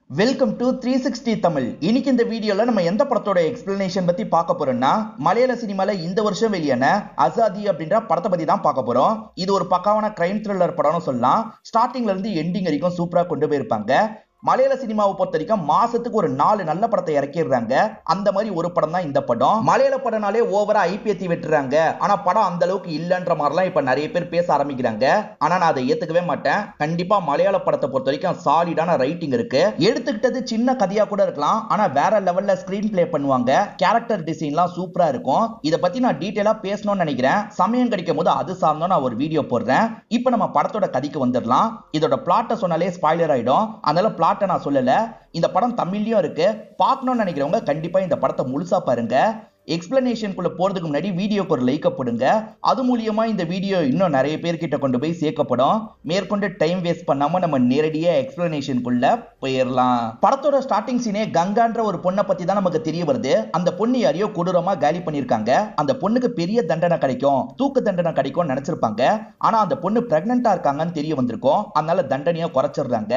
Welcome to 360 Tamil. இன்னைக்கு இந்த வீடியோல நம்ம எந்த படத்தோட எக்ஸ்பிளனேஷன் பத்தி பார்க்க போறோம்னா, மலையாள சினிமால இந்த வருஷம் வெளியான அசாதி அப்படின்ற படத்தை பத்தி தான் பார்க்க போறோம். இது ஒரு பக்காவான கிரைம் த்ரில்லர் படம்னு சொல்லலாம். ஸ்டார்டிங்ல இருந்து எண்டிங் வரைக்கும் சூப்பரா கொண்டு போயிருப்பாங்க. மலையாள சினிமாவை பொறுத்த வரைக்கும் மாசத்துக்கு ஒரு 4 நல்ல படத்தை இறக்கிடுறாங்க. அந்த மாதிரி ஒரு படம் தான் இந்த படம். மலையாள படம்னாலே ஓவரா ஐபிஎத்தி வெட்டுறாங்க. ஆனா படம் அந்த அளவுக்கு இல்லன்ற மாதிரிலாம் இப்ப நிறைய பேர் பேச ஆரம்பிக்கிறாங்க. ஆனா நான் அதை ஏத்துக்கவே மாட்டேன். கண்டிப்பா மலையாள படத்தை பொறுத்த வரைக்கும் சாலிடான ரைட்டிங் இருக்கு. எடுத்துக்கிட்டது சின்ன கதையா கூட இருக்கலாம். ஆனா வேற லெவல்ல ஸ்கிரீன் பிளே பண்ணுவாங்க. கேரக்டர் டிசைன்லாம் சூப்பரா இருக்கும். இதை பத்தி நான் டீடைலா பேசணும்னு நினைக்கிறேன். சமயம் கிடைக்கும் போது அது சார்ந்தோ நான் ஒரு வீடியோ போடுறேன். இப்ப நம்ம படத்தோட கதைக்கு வந்துடலாம். இதோட பிளாட்டை சொன்னாலே ஸ்பாயிலர் ஆயிடும். அதனால பிளாட் நான் சொல்லல. இந்த படம் தமிழ்லயும் இருக்கு. பார்க்கணும்னு நினைக்கிறவங்க கண்டிப்பா இந்த படத்தை முழுசா பாருங்க. எக்ஸ்பிளனேஷனுக்குள்ள போறதுக்கு முன்னாடி வீடியோக்கு ஒரு லைக் போடுங்க. அது மூலியமா இந்த வீடியோ இன்னும் நிறைய பேர்கிட்ட கொண்டு போய் சேர்க்கப்படும். மேற்கொண்டு டைம் வேஸ்ட் பண்ணாம நம்ம நேரடியா எக்ஸ்பிளனேஷனுக்குள்ள போயிடலாம். படத்தோட ஸ்டார்டிங் சீனே கங்கான்ற ஒரு பொண்ணை பத்தி தான் நமக்கு தெரிய வருது. அந்த பொண்ணு யாரையோ கொடூரமா காலி பண்ணிருக்காங்க. அந்த பொண்ணுக்கு பெரிய தண்டனை கிடைக்கும், தூக்கு தண்டனை கிடைக்கும் நினைச்சிருப்பாங்க. ஆனா அந்த பொண்ணு பிரெக்னண்டா இருக்காங்கன்னு தெரிய வந்திருக்கும். அதனால தண்டனையை குறைச்சிடுறாங்க.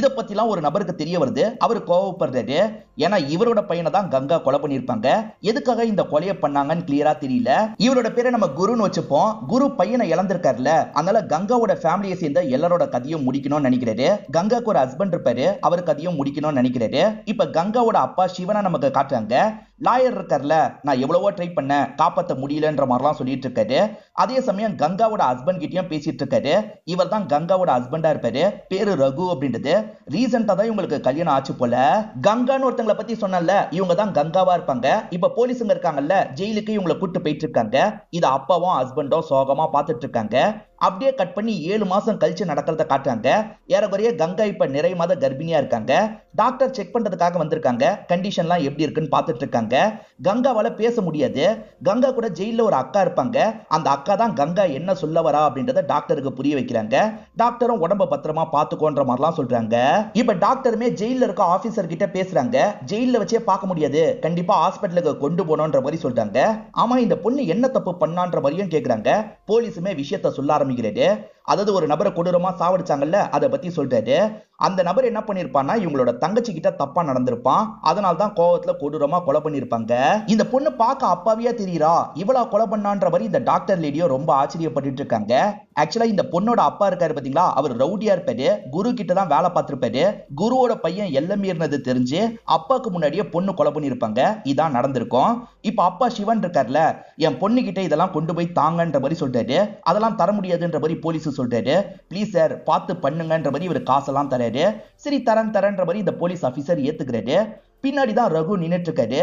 இதை பத்திலாம் ஒரு நபருக்கு தெரிய வருது. அவர் கோவப்படுறாரு. ஏன்னா இவரோட பையனை தான் கங்கா கொலை பண்ணிருப்பாங்க. எதுக்காக இந்த கொலையை பண்ணாங்கன்னு கிளியரா தெரியல. இவரோட பேரை நம்ம குருன்னு வச்சுப்போம். குரு பையனை இழந்திருக்காருல, அதனால கங்காவோட ஃபேமிலியை சேர்ந்த எல்லாரோட கதையும் முடிக்கணும்னு நினைக்கிறாரு. கங்காக்கு ஒரு ஹஸ்பண்ட் இருப்பாரு, அவர் கதையும் முடிக்கணும்னு நினைக்கிறாரு. இப்ப கங்காவோட அப்பா சிவனை நமக்கு காட்டுறாங்க. லாயர் இருக்கார்ல, நான் எவ்வளவோ ட்ரை பண்ண காப்பாற்ற முடியலன்ற மாதிரிலாம் சொல்லிட்டு இருக்காரு. அதே சமயம் கங்காவோட ஹஸ்பண்ட் கிட்டயும் பேசிட்டு இருக்காரு. இவர் தான் கங்காவோட ஹஸ்பண்டா இருப்பாரு. பேரு ரகு அப்படின்றது. ரீசெண்டா தான் இவங்களுக்கு கல்யாணம் ஆச்சு போல. கங்கான்னு ஒருத்தங்களை பத்தி சொன்னல, இவங்க தான் கங்காவா இருப்பாங்க. இப்ப போலீஸுங்க இருக்காங்கல்ல, ஜெயிலுக்கு இவங்களை கூட்டு போயிட்டு இருக்காங்க. இத அப்பாவும் ஹஸ்பண்டும் சோகமா பார்த்துட்டு இருக்காங்க. அப்படியே கட் பண்ணி 7 மாசம் கழிச்சு நடக்கிறத காட்டுறாங்க. ஏறக்குறைய கங்கா இப்ப நிறைய மாத கர்ப்பிணியா இருக்காங்க. டாக்டர் செக் பண்றதுக்காக வந்திருக்காங்க. கண்டிஷன்லாம் எப்படி இருக்குன்னு பார்த்துட்டு இருக்காங்க. கங்காவால பேச முடியாது. கங்கா கூட ஜெயில ஒரு அக்கா இருப்பாங்க. அந்த அக்கா தான் கங்கா என்ன சொல்ல வரா அப்படின்றத டாக்டருக்கு புரிய வைக்கிறாங்க. டாக்டரும் உடம்ப பத்திரமா பாத்துக்கோன்ற மாதிரிலாம் சொல்றாங்க. இப்ப டாக்டருமே ஜெயில இருக்க ஆபீசர் கிட்ட பேசுறாங்க. ஜெயில வச்சே பார்க்க முடியாது, கண்டிப்பா ஹாஸ்பிட்டலுக்கு கொண்டு போனோன்ற மாதிரி சொல்றாங்க. ஆமா, இந்த பொண்ணு என்ன தப்பு பண்ணான்ற மாதிரியும் கேக்குறாங்க. போலீஸுமே விஷயத்த சொல்ல ஆரம்பிக்கிறாரு. அதாவது ஒரு நபரை கொடூரமா சாவடிச்சாங்கல்ல, அதை பத்தி சொல்றாரு. அந்த நபர் என்ன பண்ணிருப்பான்னா, இவங்களோட தங்கச்சி கிட்ட தப்பா நடந்திருப்பான். அதனால தான் கோவத்துல கொடூரமா கொலை பண்ணிருப்பாங்க. இந்த பொண்ணு பார்க்க அப்பாவியா தெரியுறா, இவளா கொலை பண்ணான்ற மாதிரி இந்த டாக்டர் லேடியோ ரொம்ப ஆச்சரியப்பட்டு இருக்காங்க. ஆக்சுவலா இந்த பொண்ணோட அப்பா இருக்காரு பாத்தீங்களா, அவர் ரவுடியா இருப்பாரு. குரு கிட்ட தான் வேலை பார்த்திருப்பாரு. குருவோட பையன் எல்லை மீறினது தெரிஞ்சு அப்பாக்கு முன்னாடியே பொண்ணு கொலை பண்ணிருப்பாங்க. இதான் நடந்திருக்கும். இப்ப அப்பா சிவன் இருக்காருல, என் பொண்ணு கிட்ட இதெல்லாம் கொண்டு போய் தாங்கன்ற மாதிரி சொல்றாரு. அதெல்லாம் தர முடியாதுன்ற மாதிரி போலீஸ் சொல்றாரு. ப்ளீஸ் சார் பார்த்து பண்ணுங்கன்ற மாதிரி இவர் காசெல்லாம் தராரு. சரி தரேன்ற மாதிரி இந்த போலீஸ் ஆபீசர் ஏத்துக்கிறாரு. பின்னாடி தான் ரகு நின்னுட்டு இருக்காரு.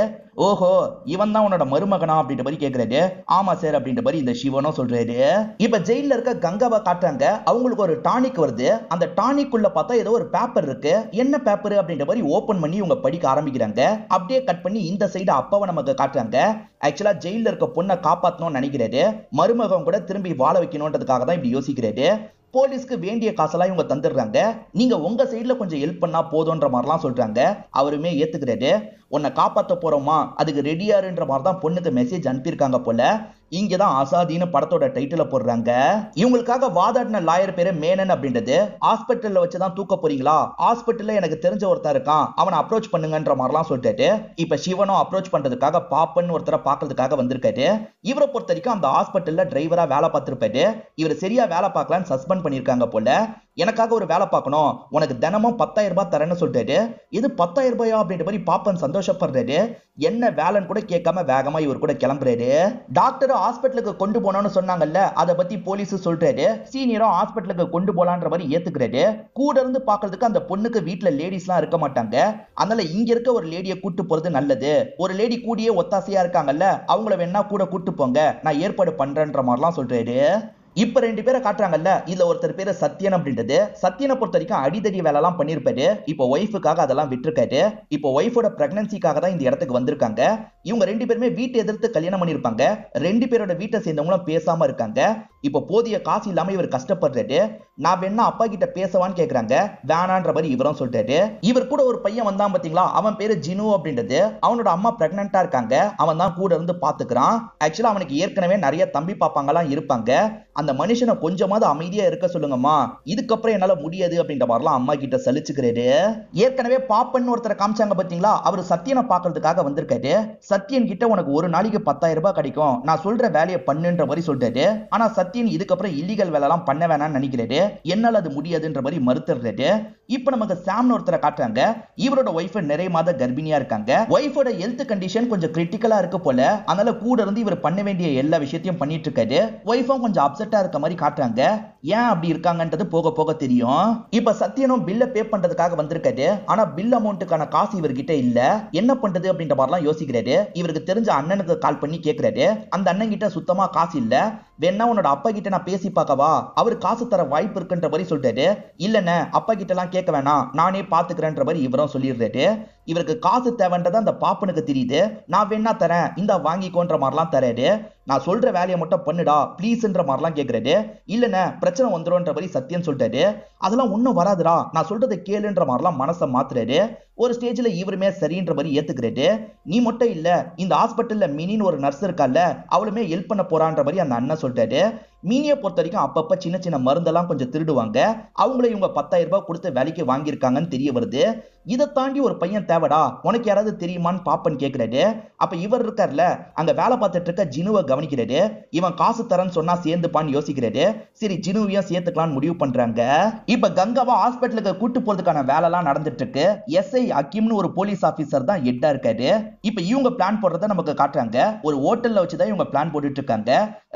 ஓஹோ, இவன் தான் உன்னோட மருமகனா அப்படின்ற மாதிரி கேக்குறாரு. ஆமா சார் அப்படின்ற மாதிரி இந்த சிவனும் சொல்றாரு. இப்ப ஜெயில இருக்க கங்காவை காட்டுறாங்க. அவங்களுக்கு ஒரு டானிக் வருது. அந்த டானிக் உள்ள பார்த்தா ஏதோ ஒரு பேப்பர் இருக்கு. என்ன பேப்பர் அப்படின்ற மாதிரி ஓபன் பண்ணி இவங்க படிக்க ஆரம்பிக்கிறாங்க. அப்படியே கட் பண்ணி இந்த சைடு அப்பாவை நமக்கு காட்டுறாங்க. ஆக்சுவலா ஜெயில இருக்க பொண்ணை காப்பாத்தணும்னு நினைக்கிறாரு. மருமகன் கூட திரும்பி வாழ வைக்கணும்ன்றதுக்காக தான் இப்படி யோசிக்கிறாரு. போலீஸ்க்கு வேண்டிய காசெல்லாம் இவங்க தந்துடுறாங்க. நீங்க உங்க சைடுல கொஞ்சம் ஹெல்ப் பண்ணா போதும்ன்ற மாதிரிலாம் சொல்றாங்க. அவருமே ஏத்துக்கிறாரு. உன்னை காப்பாத்த போறோமா, அதுக்கு ரெடியாருன்ற மாதிரி தான் பொண்ணுக்கு மெசேஜ் அனுப்பியிருக்காங்க போல. இங்கதான் அசாதின்னு படத்தோட டைட்டில போடுறாங்க. இவங்களுக்காக வாதாடின லாயர் பேரு மேனன் அப்படின்றது. ஹாஸ்பிட்டல்ல வச்சுதான் தூக்க போறீங்களா, ஹாஸ்பிட்டல்ல எனக்கு தெரிஞ்ச ஒருத்தர் இருக்கான், அவனை அப்ரோச் பண்ணுங்கன்ற மாதிரிலாம் சொல்லிட்டு இப்ப சிவனும் அப்ரோச் பண்றதுக்காக பாப்பன் ஒருத்தரை பாக்குறதுக்காக வந்திருக்காரு. இவரை பொறுத்த வரைக்கும் அந்த ஹாஸ்பிட்டல்ல டிரைவரா வேலை பார்த்திருப்பாரு. இவர் சரியா வேலை பார்க்கலான்னு சஸ்பெண்ட் பண்ணிருக்காங்க போல. எனக்காக ஒரு வேலை பார்க்கணும், உனக்கு தினமும் 10,000 ரூபாய் தரேன்னு சொல்லிட்டு, இது 10,000 ரூபாயா அப்படின்ற மாதிரி பாப்பன் சந்தோஷப்படுறாரு. என்ன வேலைன்னு கூட கேட்காம வேகமா இவர் கூட கிளம்புறாரு. டாக்டர் ஹாஸ்பிட்டலுக்கு கொண்டு போனோம்னு சொன்னாங்கல்ல, அதை பத்தி போலீஸ் சொல்றாரு. சீனியரும் ஹாஸ்பிட்டலுக்கு கொண்டு போலான்ற மாதிரி ஏத்துக்கிறாரு. கூட இருந்து பாக்குறதுக்கு அந்த பொண்ணுக்கு வீட்டுல லேடிஸ் எல்லாம் இருக்க மாட்டாங்க. அதனால இங்க இருக்க ஒரு லேடியை கூட்டு போறது நல்லது. ஒரு லேடி கூடியே ஒத்தாசையா இருக்காங்கல்ல, அவங்கள வேணா கூட கூட்டு போங்க, நான் ஏற்பாடு பண்றேன்ற மாதிரிலாம் சொல்றாரு. இப்ப 2 பேரை காட்டுறாங்கல்ல, இதுல ஒருத்தர் பேரு சத்யன் அப்படின்றது. சத்யனை பொறுத்த வரைக்கும் அடிதடி வேலை எல்லாம் பண்ணிருப்பாரு. இப்போ ஒய்ஃபுக்காக அதெல்லாம் விட்டுருக்காரு. இப்போ ஒய்ஃபோட பிரெக்னன்சிக்காக தான் இந்த இடத்துக்கு வந்திருக்காங்க. இவங்க 2 பேருமே வீட்டை எதிர்த்து கல்யாணம் பண்ணிருப்பாங்க. 2 பேரோட வீட்டை சேர்ந்தவங்களும் பேசாம இருக்காங்க. இப்ப போதிய காசு இல்லாம இவர் கஷ்டப்படுறாரு. நான் வேணா அப்பா கிட்ட பேசவான்னு கேக்குறாங்க. வேணான்ற மாதிரி இவரும் சொல்லிட்டாரு. இவர் கூட ஒரு பையன் வந்தான் பாத்தீங்களா, அவன் பேரு ஜினு அப்படின்றது. அவனோட அம்மா பிரெக்னன்ட்டா இருக்காங்க. அவன் தான் கூட இருந்து பாத்துக்கிறான். ஆக்சுவலா அவனுக்கு ஏற்கனவே நிறைய தம்பி பாப்பாங்கலாம் இருப்பாங்க. அந்த மனுஷனை கொஞ்சமாவது அமைதியா இருக்க சொல்லுங்கம்மா, இதுக்கப்புறம் என்னால முடியாது அப்படின்ற மாதிரிலாம் அம்மா கிட்ட சலிச்சுக்கிறாரு. ஏற்கனவே பாப்பன் ஒருத்தரை காமிச்சாங்க பாத்தீங்களா, அவர் சத்தியனை பாக்குறதுக்காக வந்திருக்காரு. சத்தியன் கிட்ட உனக்கு ஒரு நாளைக்கு 10,000 ரூபாய் கிடைக்கும், நான் சொல்ற வேலையை பண்ணுன்ற மாதிரி சொல்லிட்டாரு. ஆனா சத்தியன் இதுக்கப்புறம் இல்லீகல் வேலை எல்லாம் பண்ண வேணாம்னு நினைக்கிறாரு. என்னால அது முடியாதுன்ற மாதிரி மறுத்துறாரு. இப்ப நமக்கு சாம்னு ஒருத்தரை காட்டுறாங்க. இவரோட ஒய்ஃப் நிறைய மாத கர்ப்பிணியா இருக்காங்க. ஒய்ஃபோட ஹெல்த் கண்டிஷன் கொஞ்சம் கிரிட்டிக்கலா இருக்கு போல. அதனால கூட இருந்து இவர் பண்ண வேண்டிய எல்லா விஷயத்தையும் பண்ணிட்டு இருக்காரு. ஒய்ஃபும் கொஞ்சம் அப்செட்டா இருக்க மாதிரி காட்டுறாங்க. ஏன் அப்படி இருக்காங்கன்றது போக போக தெரியும். இப்ப சத்தியனும் பில்ல பே பண்றதுக்காக வந்திருக்காரு. ஆனா பில் அமௌண்ட்டுக்கான காசு இவர்கிட்ட இல்ல. என்ன பண்றது அப்படின்ற மாதிரிலாம் யோசிக்கிறாரு. இவருக்கு தெரிஞ்ச அண்ணனுக்கு கால் பண்ணி கேட்கிறாரு. அந்த அண்ணன் கிட்ட சுத்தமா காசு இல்ல, வேணா உன்னோட அப்பா கிட்ட நான் பேசி பார்க்கவா, அவர் காசு தர வாய்ப்பு இருக்குன்ற மாதிரி சொல்லிட்டாரு. இல்லன்னு அப்பா கிட்ட எல்லாம் கேட்க வேணாம், நானே பாத்துக்கிறேன்ற மாதிரி இவரும் சொல்லிடுறாரு. இவருக்கு காசு தேவைன்றது அந்த பாப்பனுக்கு தெரியுது. நான் வேணா தரேன், இந்த வாங்கிக்கோன்ற மாதிரிலாம் தராரு. நான் சொல்ற வேலையை மட்டும் பண்ணுடா ப்ளீஸ்ன்ற மாதிரிலாம் கேட்கறாரு. இல்லன்னு பிரச்சனை வந்துரும்ன்ற மாதிரி சத்தியம் சொல்லிட்டாரு. அதெல்லாம் ஒன்னும் வராதுடா, நான் சொல்றதை கேளுன்ற மாதிரிலாம் மனசை மாத்துறாரு. ஒரு ஸ்டேஜ்ல இவருமே சரின்ற மாதிரி ஏத்துக்கிறாரு. நீ மட்டும் இல்ல, இந்த ஹாஸ்பிட்டல்ல மினின்னு ஒரு நர்ஸ் இருக்கால, அவளுமே ஹெல்ப் பண்ண போறான்ற மாதிரி அந்த அண்ணன் சொல்லிட்டாரு. மீனியை பொறுத்த வரைக்கும் அப்பப்ப சின்ன சின்ன மருந்தெல்லாம் கொஞ்சம் திருடுவாங்க. அவங்கள இவங்க 10,000 ரூபாய் கொடுத்து வேலைக்கு வாங்கியிருக்காங்கன்னு தெரிய வருது. இதை தாண்டி ஒரு பையன் தேவைடா, உனக்கு யாராவது தெரியுமான்னு பாப்பன் கேட்கிறாரு. அப்ப இவர் இருக்கார்ல, அங்க வேலை பார்த்துட்டு இருக்க ஜினுவை கவனிக்கிறாரு. இவன் காசு தரேன்னு சொன்னா சேர்ந்துப்பான்னு யோசிக்கிறாரு. சரி ஜினுவையும் சேர்த்துக்கலாம்னு முடிவு பண்றாங்க. இப்ப கங்காவை ஹாஸ்பிட்டலுக்கு கூட்டு போறதுக்கான வேலை எல்லாம் நடந்துட்டு இருக்கு. எஸ்ஐ அக்கிம்னு ஒரு போலீஸ் ஆபீசர் தான் ஹெட்டா இருக்காரு. இப்ப இவங்க பிளான் போடுறத நமக்கு காட்டுறாங்க. ஒரு ஹோட்டல்ல வச்சுதான் இவங்க பிளான் போட்டுட்டு இருக்காங்க.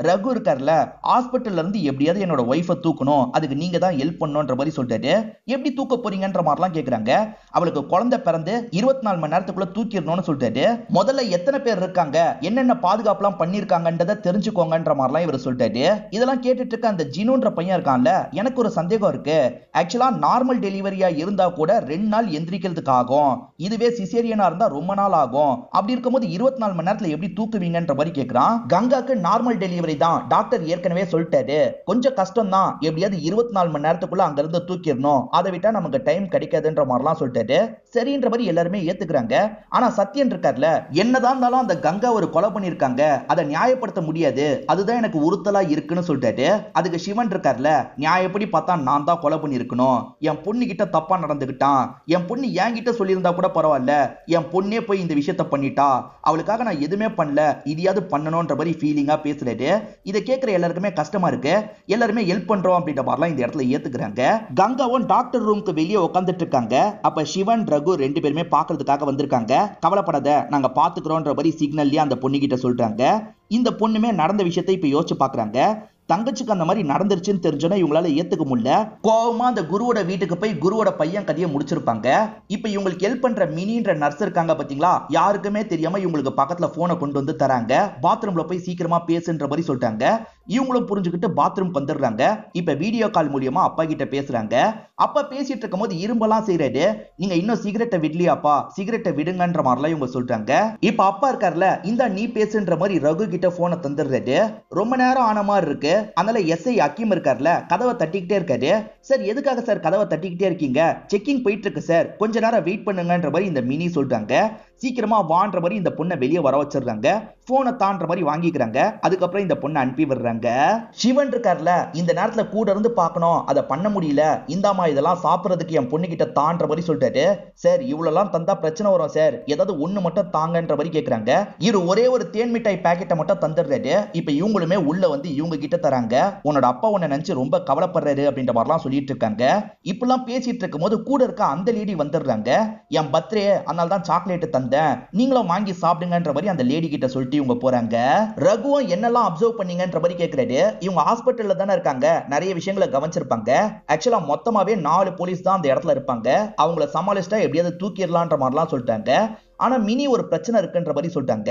ரகு இருக்கார்ல, ஹாஸ்பிட்டல்ல இருந்து எப்படியாவது என்னோட ஒய்ஃபை தூக்கணும், அதுக்கு நீங்க தான் ஹெல்ப் பண்ணணும்ன்ற மாதிரி சொல்லிட்டாரு. எப்படி தூக்க போறீங்கன்ற மாதிரிலாம் கேக்குறாங்க. அவளுக்கு குழந்தை பிறந்து 24 மணி நேரத்துக்குள்ள தூக்கிடணும்னு சொல்லிட்டாரு. முதல்ல எத்தனை பேர் இருக்காங்க, என்னென்ன பாதுகாப்புலாம் பண்ணிருக்காங்கன்றத தெரிஞ்சுக்கோங்கன்ற மாதிரிலாம் இவர் சொல்லிட்டாரு. இதெல்லாம் கேட்டுட்டு இருக்க அந்த ஜினுன்ற பையன் இருக்கான்ல, எனக்கு ஒரு சந்தேகம் இருக்கு. ஆக்சுவலா நார்மல் டெலிவரியா இருந்தா கூட 2 நாள் எந்திரிக்கிறதுக்கு ஆகும், இதுவே சிசேரியனா இருந்தா ரொம்ப நாள் ஆகும். அப்படி இருக்கும்போது 24 மணி நேரத்துல எப்படி தூக்குவீங்கன்ற மாதிரி கேக்குறான். கங்காக்கு நார்மல் டெலிவரி தான், டாக்டர் ஏற்கனவே சொல்லிட்டாரு, கொஞ்சம் கஷ்டம் தான், எப்படியாவது 24 மணி நேரத்துக்குள்ள அங்க இருந்து தூக்கிடணும், அதை விட்டா நமக்கு டைம் கிடைக்காதுன்ற மாதிரிலாம் சொல்லிட்டாரு. சரின்ற மாதிரி எல்லாருமே ஏத்துக்கிறாங்க. ஆனா சத்யன் இருக்கார்ல, என்னதான் இருந்தாலும் அந்த கங்கா ஒரு கொலை பண்ணிருக்காங்க, அதை நியாயப்படுத்த முடியாது, அதுதான் எனக்கு உறுத்தலா இருக்குன்னு சொல்லிட்டாரு. அதுக்கு சிவன் இருக்கார்ல, நியாயப்படி பார்த்தா நான் தான் கொலை பண்ணிருக்கணும், என் பொண்ணு கிட்ட தப்பா நடந்துகிட்டான், என் பொண்ணு என்கிட்ட சொல்லியிருந்தா கூட பரவாயில்ல, என் பொண்ணே போய் இந்த விஷயத்த பண்ணிட்டா, அவளுக்காக நான் எதுவுமே பண்ணல, இதையாவது பண்ணணும்ன்ற மாதிரி ஃபீலிங்கா பேசுறாரு. இதை கேட்கிற எல்லாருக்குமே கஷ்டமா இருக்கு. எல்லாருமே ஹெல்ப் பண்றோம் அப்படின்ற மாதிரிலாம் இந்த இடத்துல ஏத்துக்கிறாங்க. கங்காவும் டாக்டர் ரூமுக்கு வெளியே உட்காந்துட்டு இருக்காங்க. அப்ப சிவன் ரகு 2 பேருமே பாக்குறதுக்காக வந்திருக்காங்க. கவலைப்படாத, நாங்க பாத்துக்கிறோம்ன்ற மாதிரி சிக்னல்லையே அந்த பொண்ணு கிட்ட சொல்றாங்க. இந்த பொண்ணுமே நடந்த விஷயத்தை இப்ப யோசிச்சு பாக்குறாங்க. தங்கச்சிக்கு அந்த மாதிரி நடந்துருச்சுன்னு தெரிஞ்சோன்னா இவங்களால ஏத்துக்க முடியல. கோவமா அந்த குருவோட வீட்டுக்கு போய் குருவோட பையன் கதையை முடிச்சிருப்பாங்க. இப்ப இவங்களுக்கு ஹெல்ப் பண்ற மினின்ற நர்ஸ் இருக்காங்க பாத்தீங்களா, யாருக்குமே தெரியாம இவங்களுக்கு பக்கத்துல போனை கொண்டு வந்து தராங்க. பாத்ரூம்ல போய் சீக்கிரமா பேசுன்ற மாதிரி சொல்லிட்டாங்க. இவங்களும் புரிஞ்சுக்கிட்டு பாத்ரூம் வந்துடுறாங்க. இப்ப வீடியோ கால் மூலியமா அப்பா கிட்ட பேசுறாங்க. அப்பா பேசிட்டு இருக்கும் போது இரும்பெல்லாம் செய்யறாரு. நீங்க இன்னும் சிகரெட்டை விடலையாப்பா, சிகரெட்டை விடுங்கன்ற மாதிரிலாம் இவங்க சொல்றாங்க. இப்ப அப்பா இருக்காருல, இந்த நீ பேசுன்ற மாதிரி ரகு கிட்ட போனை தந்துடுறாரு. ரொம்ப நேரம் ஆன மாதிரி இருக்கு. அதனால எஸ்ஐ அக்கிம் இருக்கார்ல, கதவை தட்டிக்கிட்டே இருக்காரு. சார் எதுக்காக சார் கதவை தட்டிக்கிட்டே இருக்கீங்க, செக்கிங் போயிட்டு இருக்கு சார், கொஞ்ச நேரம் வெயிட் பண்ணுங்கன்ற மாதிரி இந்த மினி சொல்றாங்க. சீக்கிரமா வான்ற மாதிரி இந்த பொண்ணை வெளியே வர வச்சிடுறாங்க. போனை தான்ற மாதிரி வாங்கிக்கிறாங்க. அதுக்கப்புறம் இந்த பொண்ணை அனுப்பி விடுறாங்க. சிவன் இருக்கார்ல, இந்த நேரத்துல கூட இருந்து பார்க்கணும், அதை பண்ண முடியல, இந்தாமா இதெல்லாம் சாப்பிடறதுக்கு என் பொண்ணு கிட்ட தான்ற மாதிரி சொல்லிட்டாரு. சார் இவ்வளவு தந்தா பிரச்சனை வரும் சார், ஏதாவது ஒண்ணு மட்டும் தாங்கன்ற மாதிரி கேக்குறாங்க. இவரு ஒரே ஒரு தேன் மிட்டாய் பாக்கெட்டை மட்டும் தந்துடுறாரு. இப்ப இவங்களுமே உள்ள வந்து இவங்க கிட்ட தராங்க. உன்னோட அப்பா உன்னை நினைச்சு ரொம்ப கவலைப்படுறாரு அப்படின்ற மாதிரிலாம் சொல்லிட்டு இருக்காங்க. இப்பெல்லாம் பேசிட்டு இருக்கும் போது கூட இருக்க அந்த லேடி வந்துடுறாங்க. என் பர்த்டே, அதனால தான் சாக்லேட் தந்தேன், நீங்களும் வாங்கி சாப்பிடுங்கன்ற மாதிரி அந்த லேடி கிட்ட சொல்லிட்டு இவங்க போறாங்க. ரகுவும் என்னெல்லாம் அப்சர்வ் பண்ணீங்கன்ற மாதிரி கேக்குறாரு. இவங்க ஹாஸ்பிட்டல்ல தானே இருக்காங்க, நிறைய விஷயங்களை கவனிச்சிருப்பாங்க. ஆக்சுவலா மொத்தமாவே 4 போலீஸ் தான் அந்த இடத்துல இருப்பாங்க. அவங்கள சமாளிச்சிட்டா எப்படியாவது தூக்கிடலான்ற மாதிரிலாம் சொல்லிட்டாங்க. ஆனா மினி ஒரு பிரச்சனை இருக்குன்ற மாதிரி சொல்லிட்டாங்க.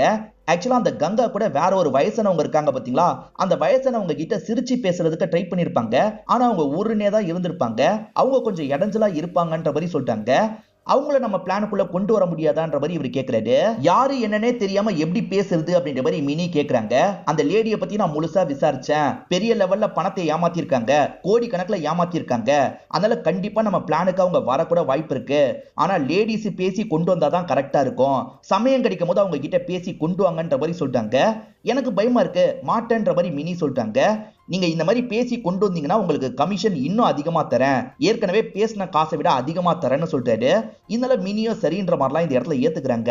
ஆக்சுவலா அந்த கங்கா கூட வேற ஒரு வயசானவங்க இருக்காங்க பாத்தீங்களா, அந்த வயசானவங்க கிட்ட சிரிச்சு பேசுறதுக்கு ட்ரை பண்ணிருப்பாங்க. ஆனா அவங்க ஊருனே தான் இருந்திருப்பாங்க. அவங்க கொஞ்சம் இடைஞ்சலா இருப்பாங்கன்ற மாதிரி சொல்லிட்டாங்க. அவங்கள நம்ம பிளானுக்குள்ள கொண்டு வர முடியாதான்ற மாதிரி இவர் கேக்குறாரு. யாரு என்னன்னே தெரியாம எப்படி பேசுறது அப்படின்ற மாதிரி மினி கேக்குறாங்க. அந்த லேடியை பத்தி நான் முழுசா விசாரிச்சேன். பெரிய லெவல்ல பணத்தை ஏமாத்திருக்காங்க, கோடி கணக்குல ஏமாத்திருக்காங்க. அதனால கண்டிப்பா நம்ம பிளானுக்கு அவங்க வரக்கூட வாய்ப்பு இருக்கு. ஆனா லேடிஸ் பேசி கொண்டு வந்தாதான் கரெக்டா இருக்கும். சமயம் கிடைக்கும் போது அவங்க கிட்ட பேசி கொண்டு வாங்கன்ற மாதிரி சொல்லிட்டாங்க. எனக்கு பயமா இருக்கு, மாட்டேன்ற மாதிரி மினி சொல்லிட்டாங்க. நீங்க இந்த மாதிரி பேசி கொண்டு வந்தீங்கன்னா உங்களுக்கு கமிஷன் இன்னும் அதிகமா தரேன், ஏற்கனவே பேசின காசை விட அதிகமா தரேன்னு சொல்லிட்டாரு. இதனால மினியோ சரின்ற மாதிரிலாம் இந்த இடத்துல ஏத்துக்கிறாங்க.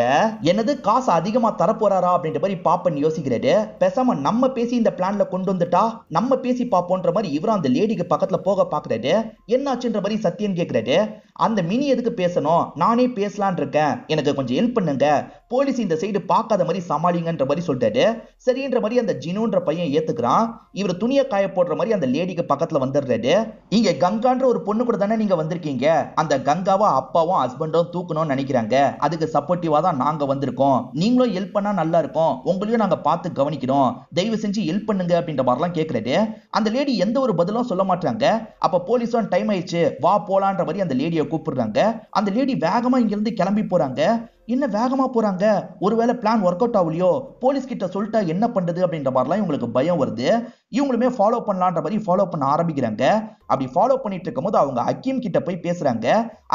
என்னது காசு அதிகமா தரப்போறாரா அப்படின்ற மாதிரி பாப்பன் யோசிக்கிறாரு. பேசாம நம்ம பேசி இந்த பிளான்ல கொண்டு வந்துட்டா நம்ம பேசி பாப்போன்ற மாதிரி இவரும் அந்த லேடிக்கு பக்கத்துல போக பாக்குறாரு. என்னாச்சுன்ற மாதிரி சத்தியன் கேக்குறாரு. அந்த மினி எதுக்கு பேசணும், நானே பேசலான் இருக்கேன், எனக்கு கொஞ்சம் ஹெல்ப் பண்ணுங்க, போலீஸ் இந்த சைடு பார்க்காத மாதிரி சமாளிங்கன்ற மாதிரி சொல்லிட்டாரு. சரின்ற மாதிரி அந்த ஜினுன்ற பையன் ஏத்துக்கிறான். இவர் துணியை காய போடுற மாதிரி அந்த லேடிக்கு பக்கத்துல வந்துடுறாரு. இங்க கங்கான்ற ஒரு பொண்ணு கூட தானே நீங்க வந்திருக்கீங்க, அந்த கங்காவா அப்பாவும் ஹஸ்பண்டும் தூக்கணும்னு நினைக்கிறாங்க, அதுக்கு சப்போர்ட்டிவா தான் நாங்க வந்திருக்கோம், நீங்களும் ஹெல்ப் பண்ணா நல்லா இருக்கும், உங்களையும் நாங்க பார்த்து கவனிக்கிறோம், தயவு செஞ்சு ஹெல்ப் பண்ணுங்க அப்படின்ற மாதிரிலாம் கேட்கறாரு. அந்த லேடி எந்த ஒரு பதிலும் சொல்ல மாட்டாங்க. அப்ப போலீஸும் டைம் ஆயிடுச்சு வா போலான்ற மாதிரி அந்த லேடியை கூப்பிடுறாங்க. அந்த லேடி வேகமா இங்க இருந்து கிளம்பி போறாங்க. என்ன வேகமா போறாங்க, ஒருவேளை பிளான் ஒர்க் அவுட் ஆகலையோ, போலீஸ் கிட்ட சொல்லிட்டா என்ன பண்றது அப்படின்ற மாதிரிலாம் இவங்களுக்கு பயம் வருது. இவங்களுமே ஃபாலோ பண்ணலான்ற மாதிரி ஃபாலோ பண்ண ஆரம்பிக்கிறாங்க. அப்படி ஃபாலோ பண்ணிட்டு இருக்கும் போது அவங்க அக்கீம் கிட்ட போய் பேசுறாங்க.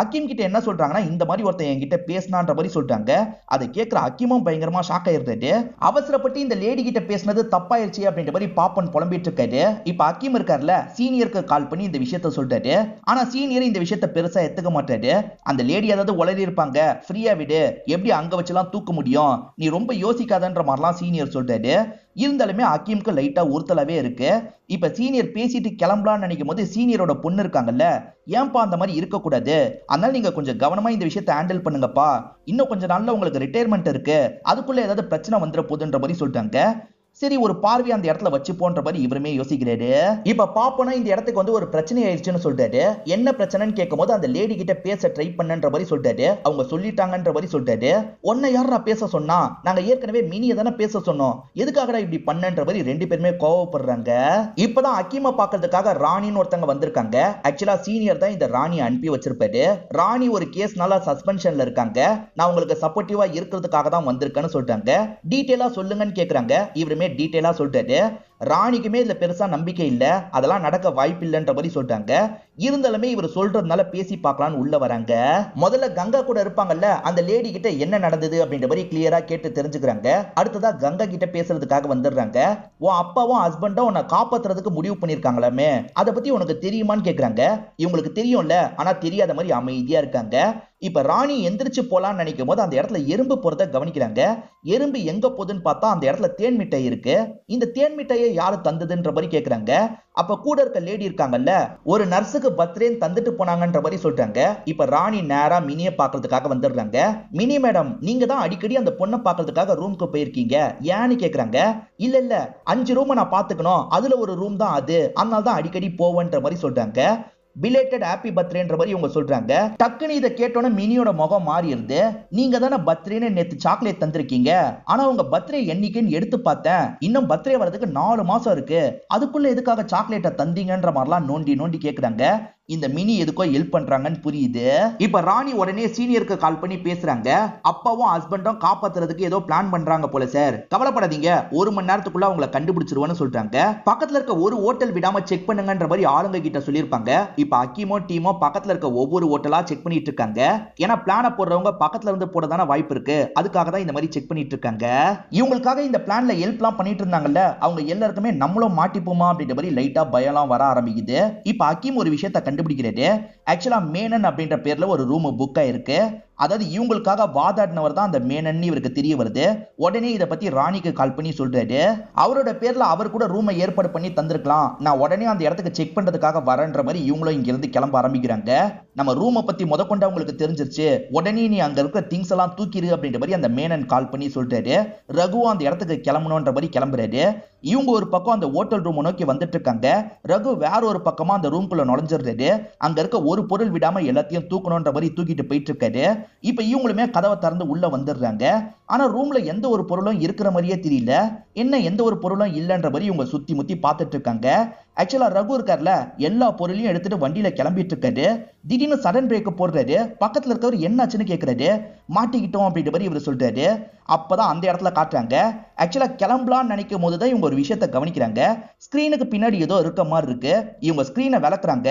அக்கீம் கிட்ட என்ன சொல்றாங்கன்னா, இந்த மாதிரி ஒருத்தன் என்கிட்ட பேசினான்ற மாதிரி சொல்றாங்க. அதை கேட்கிற அக்கீமும் பயங்கரமா ஷாக் ஆயிருந்தாரு. அவசரப்பட்டு இந்த லேடி கிட்ட பேசினது தப்பாயிருச்சு அப்படின்ற மாதிரி பாப்பன் புலம்பிட்டு இருக்காரு. இப்ப அக்கீம் இருக்காருல, சீனியருக்கு கால் பண்ணி இந்த விஷயத்த சொல்றாரு. ஆனா சீனியர் இந்த விஷயத்த பெருசா எடுத்துக்க மாட்டாரு. அந்த லேடி ஏதாவது உளறி இருப்பாங்க, ஃப்ரீயா விடு, எப்படி அங்க வச்சுலாம் தூக்க முடியும், நீ ரொம்ப யோசிக்காதன்ற மாதிரிலாம் சீனியர் சொல்றாரு. இருந்தாலுமே அக்கீமுக்கு லைட்டா உறுத்தலாவே இருக்கு. இப்ப சீனியர் பேசிட்டு கிளம்பலாம்னு நினைக்கும் போது சீனியரோட பொண்ணு இருக்காங்கல்ல, ஏன்பா அந்த மாதிரி இருக்கக்கூடாது, அதனால நீங்க கொஞ்சம் கவனமா இந்த விஷயத்தை ஹேண்டில் பண்ணுங்கப்பா, இன்னும் கொஞ்ச நாள்ல உங்களுக்கு ரிட்டையர்மெண்ட் இருக்கு, அதுக்குள்ள ஏதாவது பிரச்சனை வந்துட போகுதுன்ற மாதிரி சொல்லிட்டாங்க. சரி ஒரு பார்வை அந்த இடத்துல வச்சு போன்ற மாதிரி இவருமே யோசிக்கிறாரு. இப்ப பாப்போனா இந்த இடத்துக்கு வந்து ஒரு பிரச்சனை ஆயிடுச்சுன்னு சொல்லிட்டாரு. என்ன பிரச்சனைன்னு கேட்கும் போது அந்த லேடி கிட்ட பேச ட்ரை பண்ணன்ற மாதிரி சொல்லிட்டாரு. அவங்க சொல்லிட்டாங்கன்ற மாதிரி சொல்லிட்டாரு. உன்னை யாரா பேச சொன்னா, நாங்க ஏற்கனவே மினியை தானே பேச சொன்னோம், எதுக்காகடா இப்படி பண்ணன்ற மாதிரி ரெண்டு பேருமே கோவப்படுறாங்க. இப்பதான் அக்கீமா பாக்குறதுக்காக ராணின்னு ஒருத்தங்க வந்திருக்காங்க. ஆக்சுவலா சீனியர் தான் இந்த ராணியை அனுப்பி வச்சிருப்பாரு. ராணி ஒரு கேஸ்னால சஸ்பென்ஷன்ல இருக்காங்க, நான் உங்களுக்கு சப்போர்ட்டிவா இருக்கிறதுக்காக தான் வந்திருக்கேன்னு சொல்லிட்டாங்க. டீடைலா சொல்லுங்கன்னு கேக்குறாங்க. இவருமே டீடைலா சொல்லிட்டாரு. ராணிக்குமே இதுல பெருசா நம்பிக்கை இல்ல, அதெல்லாம் நடக்க வாய்ப்பு இல்லைன்ற மாதிரி சொல்லிட்டாங்க. இருந்தாலுமே இவர் சொல்றதுனால பேசி பார்க்கலாம்னு உள்ள வராங்க. முதல்ல கங்கா கூட இருப்பாங்கல்ல, அந்த லேடி கிட்ட என்ன நடந்தது அப்படின்ற மாதிரி கிளியரா கேட்டு தெரிஞ்சுக்கிறாங்க. அடுத்ததா கங்கா கிட்ட பேசுறதுக்காக வந்துடுறாங்க. உன் அப்பாவும் ஹஸ்பண்டும் உன்னை காப்பாத்துறதுக்கு முடிவு பண்ணிருக்காங்களாமே, அதை பத்தி உனக்கு தெரியுமான்னு கேக்குறாங்க. இவங்களுக்கு தெரியும்ல, ஆனா தெரியாத மாதிரி அமைதியா இருக்காங்க. இப்ப ராணி எந்திரிச்சு போலான்னு நினைக்கும் போது அந்த இடத்துல எறும்பு போறத கவனிக்கிறாங்க. எறும்பு எங்க போகுதுன்னு பார்த்தா அந்த இடத்துல தேன் மிட்டாய் இருக்கு. இந்த தேன் மிட்டாயை யாரு தந்ததுன்ற மாதிரி கேக்குறாங்க. அப்ப கூட இருக்க லேடி இருக்காங்கல்ல, ஒரு நர்ஸுக்கு பர்த்டேன்னு தந்துட்டு போனாங்கன்ற மாதிரி சொல்றாங்க. இப்ப ராணி நேரா மினியை பாக்குறதுக்காக வந்துடுறாங்க. மினி மேடம், நீங்க தான் அடிக்கடி அந்த பொண்ணை பாக்குறதுக்காக ரூமுக்கு போயிருக்கீங்க, ஏன்னு கேக்குறாங்க. இல்ல இல்ல 5 ரூம் நான் பாத்துக்கணும், அதுல ஒரு ரூம் தான் அது, அதனால தான் அடிக்கடி போவேன்ற மாதிரி சொல்றாங்க. பிலேட்டட் ஹாப்பி பர்த்டேன்ற மாதிரி இவங்க சொல்றாங்க. டக்குன்னு இதை கேட்டோன்னே மினியோட முகம் மாறிடுது. நீங்க தானே பர்த்டேன்னு நேத்து சாக்லேட் தந்திருக்கீங்க, ஆனா உங்க பர்த்டே என்னைக்குன்னு எடுத்து பார்த்தேன், இன்னும் பர்த்டே வரதுக்கு 4 மாசம் இருக்கு, அதுக்குள்ள எதுக்காக சாக்லேட்டை தந்தீங்கன்ற மாதிரிலாம் நோண்டி நோண்டி கேக்குறாங்க. இந்த மினி எதுக்கோ ஹெல்ப் பண்றாங்கன்னு புரியுது. இப்ப ராணி உடனே சீனியருக்கு கால் பண்ணி பேசுறாங்க. அப்பாவும் ஹஸ்பண்டும் காப்பாத்துறதுக்கு ஏதோ பிளான் பண்றாங்க போல சார், கவலைப்படாதீங்க, 1 மணி நேரத்துக்குள்ள அவங்களை கண்டுபிடிச்சிருவோன்னு சொல்றாங்க. பக்கத்துல இருக்க ஒரு ஹோட்டல் விடாம செக் பண்ணுங்கன்ற மாதிரி ஆளுங்க கிட்ட சொல்லியிருப்பாங்க. இப்ப அக்கீமோ டீமோ பக்கத்துல இருக்க ஒவ்வொரு ஹோட்டலா செக் பண்ணிட்டு இருக்காங்க. ஏன்னா பிளான போடுறவங்க பக்கத்துல இருந்து போடதான வாய்ப்பு இருக்கு, அதுக்காக தான் இந்த மாதிரி செக் பண்ணிட்டு இருக்காங்க. இவங்களுக்காக இந்த பிளான்ல ஹெல்ப்லாம் பண்ணிட்டு இருந்தாங்கல்ல, அவங்க எல்லாருக்குமே நம்மளும் மாட்டிப்போமா அப்படின்ற மாதிரி லைட்டா பயம்லாம் வர ஆரம்பிக்குது. இப்ப அக்கீம் ஒரு விஷயத்தை கண்டுபிடிக்கிறாரு. ஆக்சுவலா மேனன் அப்படின்ற பேர்ல ஒரு ரூம் புக் ஆயிருக்கு. அதாவது இவங்களுக்காக வாதாடினவர் தான் அந்த மேனன் இவருக்கு தெரிய வருது. உடனே இதை பத்தி ராணிக்கு கால் பண்ணி சொல்றாரு. அவரோட பேர்ல அவர் கூட ரூமை ஏற்பாடு பண்ணி தந்திருக்கலாம், நான் உடனே அந்த இடத்துக்கு செக் பண்றதுக்காக வரேன்ற மாதிரி இவங்களும் இங்க இருந்து கிளம்ப ஆரம்பிக்கிறாங்க. நம்ம ரூமை பத்தி முதற்கொண்டு அவங்களுக்கு தெரிஞ்சிருச்சு, உடனே நீ அங்க இருக்கிற திங்ஸ் எல்லாம் தூக்கிடு அப்படின்ற மாதிரி அந்த மேனன் கால் பண்ணி சொல்றாரு. ரகுவும் அந்த இடத்துக்கு கிளம்பணுன்ற மாதிரி கிளம்புறாரு. இவங்க ஒரு பக்கம் அந்த ஹோட்டல் ரூம் நோக்கி வந்துட்டு இருக்காங்க. ரகு வேற ஒரு பக்கமா அந்த ரூம்குள்ள நுழைஞ்சிடுறாரு. அங்க இருக்க ஒரு பொருள் விடாம எல்லாத்தையும் தூக்கணும்ன்ற மாதிரி தூக்கிட்டு போயிட்டு இருக்காரு. இப்ப இவங்களுமே கதவை திறந்து உள்ள வந்துடுறாங்க. ஆனா ரூம்ல எந்த ஒரு பொருளும் இருக்கிற மாதிரியே தெரியல. என்ன எந்த ஒரு பொருளும் இல்லைன்ற மாதிரி இவங்க சுத்தி முத்தி பார்த்துட்டு இருக்காங்க. ஆக்சுவலா ரகு இருக்கார்ல எல்லா பொருளையும் எடுத்துட்டு வண்டியில கிளம்பிட்டு இருக்காரு. திடீர்னு சடன் பிரேக் போடுறாரு. பக்கத்துல இருக்கவர் என்னாச்சுன்னு கேக்குறாரு. மாட்டிக்கிட்டோம் அப்படின்ற மாதிரி இவர் சொல்றாரு. அப்பதான் அந்த இடத்துல காட்டுறாங்க. ஆக்சுவலா கிளம்பலான்னு நினைக்கும் போதுதான் இவங்க ஒரு விஷயத்த கவனிக்கிறாங்க. ஸ்கிரீனுக்கு பின்னாடி ஏதோ இருக்க மாதிரி இருக்கு. இவங்க ஸ்கிரீனை விளக்குறாங்க.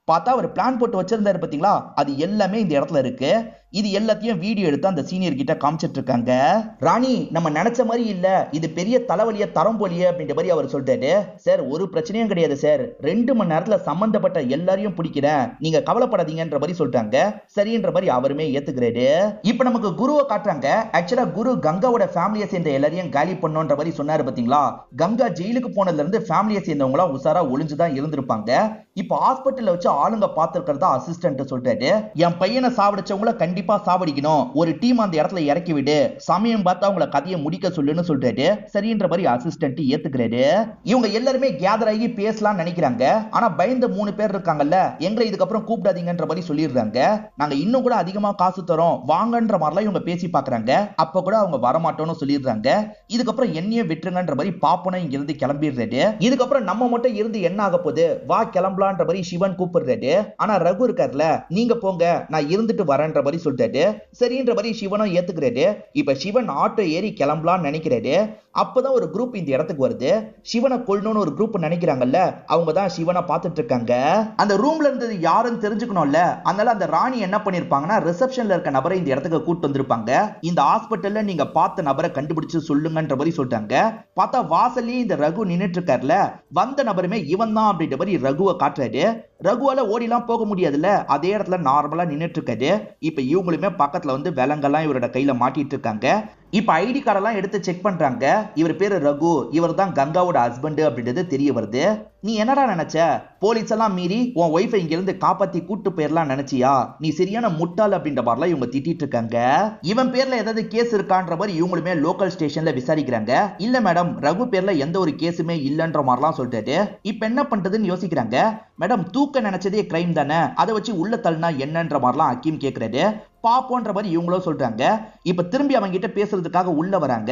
பார்த்தா அவர் பிளான் போட்டு வச்சிருந்தாரு பாத்தீங்களா, அது எல்லாமே இந்த இடத்துல இருக்கு. இது எல்லாத்தையும் வீடியோ எடுத்து அந்த சீனியர் கிட்ட காமிச்சிட்டு இருக்காங்க. ராணி நம்ம நினைச்ச மாதிரி இல்ல, இது பெரிய தலைவலிய தரம் போலியே அப்படின்ற மாதிரி அவர் சொல்றாரு. சார் ஒரு பிரச்சனையும் கிடையாது சார், 2 மணி நேரத்துல சம்பந்தப்பட்ட எல்லாரையும் பிடிக்கிறேன், நீங்க கவலைப்படாதீங்கன்ற மாதிரி சொல்றாங்க. சரின்ற மாதிரி அவருமே ஏத்துக்கிறாரு. இப்ப நமக்கு குருவை காட்டுறாங்க. ஆக்சுவலா குரு கங்காவோட ஃபேமிலியை சேர்ந்த எல்லாரையும் காலி பண்ணோன்ற மாதிரி சொன்னாரு பாத்தீங்களா. கங்கா ஜெயிலுக்கு போனதுல இருந்து ஃபேமிலியை சேர்ந்தவங்களா உசாரா ஒளிஞ்சுதான் இருந்திருப்பாங்க. இப்ப ஹாஸ்பிட்டல்ல வச்சு ஆளுங்க பார்த்திருக்கிறதா அசிஸ்டன்ட் சொல்றாரு. என் பையனை சாவடிச்சவங்கள கண்டிப்பா சாவடிக்கணும், ஒரு டீம் அந்த இடத்துல இறக்கி விடு, சமயம் பார்த்து அவங்கள கதையை முடிக்க சொல்லுன்னு சொல்றாரு. சரின்ற மாதிரி அசிஸ்டன்ட் ஏத்துக்கிறாரு. இவங்க எல்லாருமே கேதர் ஆகி பேசலாம் நினைக்கிறாங்க. ஆனா பயந்த 3 பேர் இருக்காங்கல்ல, எங்களை இதுக்கப்புறம் கூப்பிடாதீங்கன்ற மாதிரி சொல்லிடுறாங்க. நாங்க இன்னும் கூட அதிகமா காசு தரோம் வாங்கன்ற மாதிரிலாம் இவங்க பேசி பாக்குறாங்க. அப்ப கூட அவங்க வரமாட்டோம்னு சொல்லிடுறாங்க. இதுக்கப்புறம் என்னையே விட்டுருங்கன்ற மாதிரி பாப்பனும் இங்க இருந்து கிளம்பிடுறாரு. இதுக்கப்புறம் நம்ம மட்டும் இருந்து என்ன ஆக போகுது, வா கிளம்பலான்ற மாதிரி சிவன் கூப்பிடுறாரு. ஆனா ரகு இருக்கார்ல, நீங்க போங்க நான் இருந்துட்டு வரேன்ற மாதிரி சொல்றாரு. சரின்ற மாதிரி சிவனும் ஏத்துக்கிறாரு. இப்ப சிவன் ஆட்டோ ஏறி கிளம்பலாம்னு நினைக்கிறாரு. அப்பதான் ஒரு குரூப் இந்த இடத்துக்கு வருது. சிவனை கொல்லணும்னு ஒரு குரூப் நினைக்கிறாங்கல்ல, அவங்க தான் சிவனை பார்த்துட்டு இருக்காங்க. அந்த ரூம்ல இருந்தது யாருன்னு தெரிஞ்சுக்கணும்ல, அதனால அந்த ராணி என்ன பண்ணிருப்பாங்கன்னா ரிசப்ஷன்ல இருக்க நபரை இந்த இடத்துக்கு கூட்டு வந்திருப்பாங்க. இந்த ஹாஸ்பிட்டல்ல நீங்க பார்த்த நபரை கண்டுபிடிச்சு சொல்லுங்கன்ற மாதிரி சொல்றாங்க. பார்த்தா வாசல்லே இந்த ரகு நின்னுட்டு இருக்கார்ல, வந்த நபருமே இவன் தான் அப்படின்ற மாதிரி ரகுவை காட்டுறாரு. ரகுவால ஓடிலாம் போக முடியாதுல்ல, அதே இடத்துல நார்மலா நின்னுட்டு இருக்காரு. இப்ப இவங்களுமே பக்கத்துல வந்து விலங்கெல்லாம் இவரோட கையில மாட்டிட்டு இருக்காங்க. இப்ப ஐடி கார்டெல்லாம் எடுத்து செக் பண்றாங்க. இவர் பேரு ரகு, இவர் தான் கங்காவோட ஹஸ்பண்ட் அப்படின்றது தெரிய வருது. நீ என்னடா நினைச்ச, போலீஸ் எல்லாம் மீறி உன் ஒய்ஃபை இங்க இருந்து காப்பாத்தி கூட்டு போயிடலாம் நினைச்சியா, நீ சரியான முட்டாள் அப்படின்ற மாதிரிலாம் இவங்க திட்டிட்டு இருக்காங்க. இவன் பேர்ல ஏதாவது கேஸ் இருக்கான்ற மாதிரி இவங்களுமே லோக்கல் ஸ்டேஷன்ல விசாரிக்கிறாங்க. இல்ல மேடம், ரகு பேர்ல எந்த ஒரு கேஸுமே இல்லன்ற மாதிரிலாம் சொல்லிட்டு இப்ப என்ன பண்றதுன்னு யோசிக்கிறாங்க. மேடம் தூக்க நினைச்சதே கிரைம் தானே, அதை வச்சு உள்ள தள்ளினா என்னன்ற மாதிரிலாம் ஹக்கீம் கேட்கிறாரு. பாப்போன்ற மாதிரி இவங்களும் சொல்றாங்க. இப்ப திரும்பி அவங்க கிட்ட பேசுறதுக்காக உள்ள வராங்க.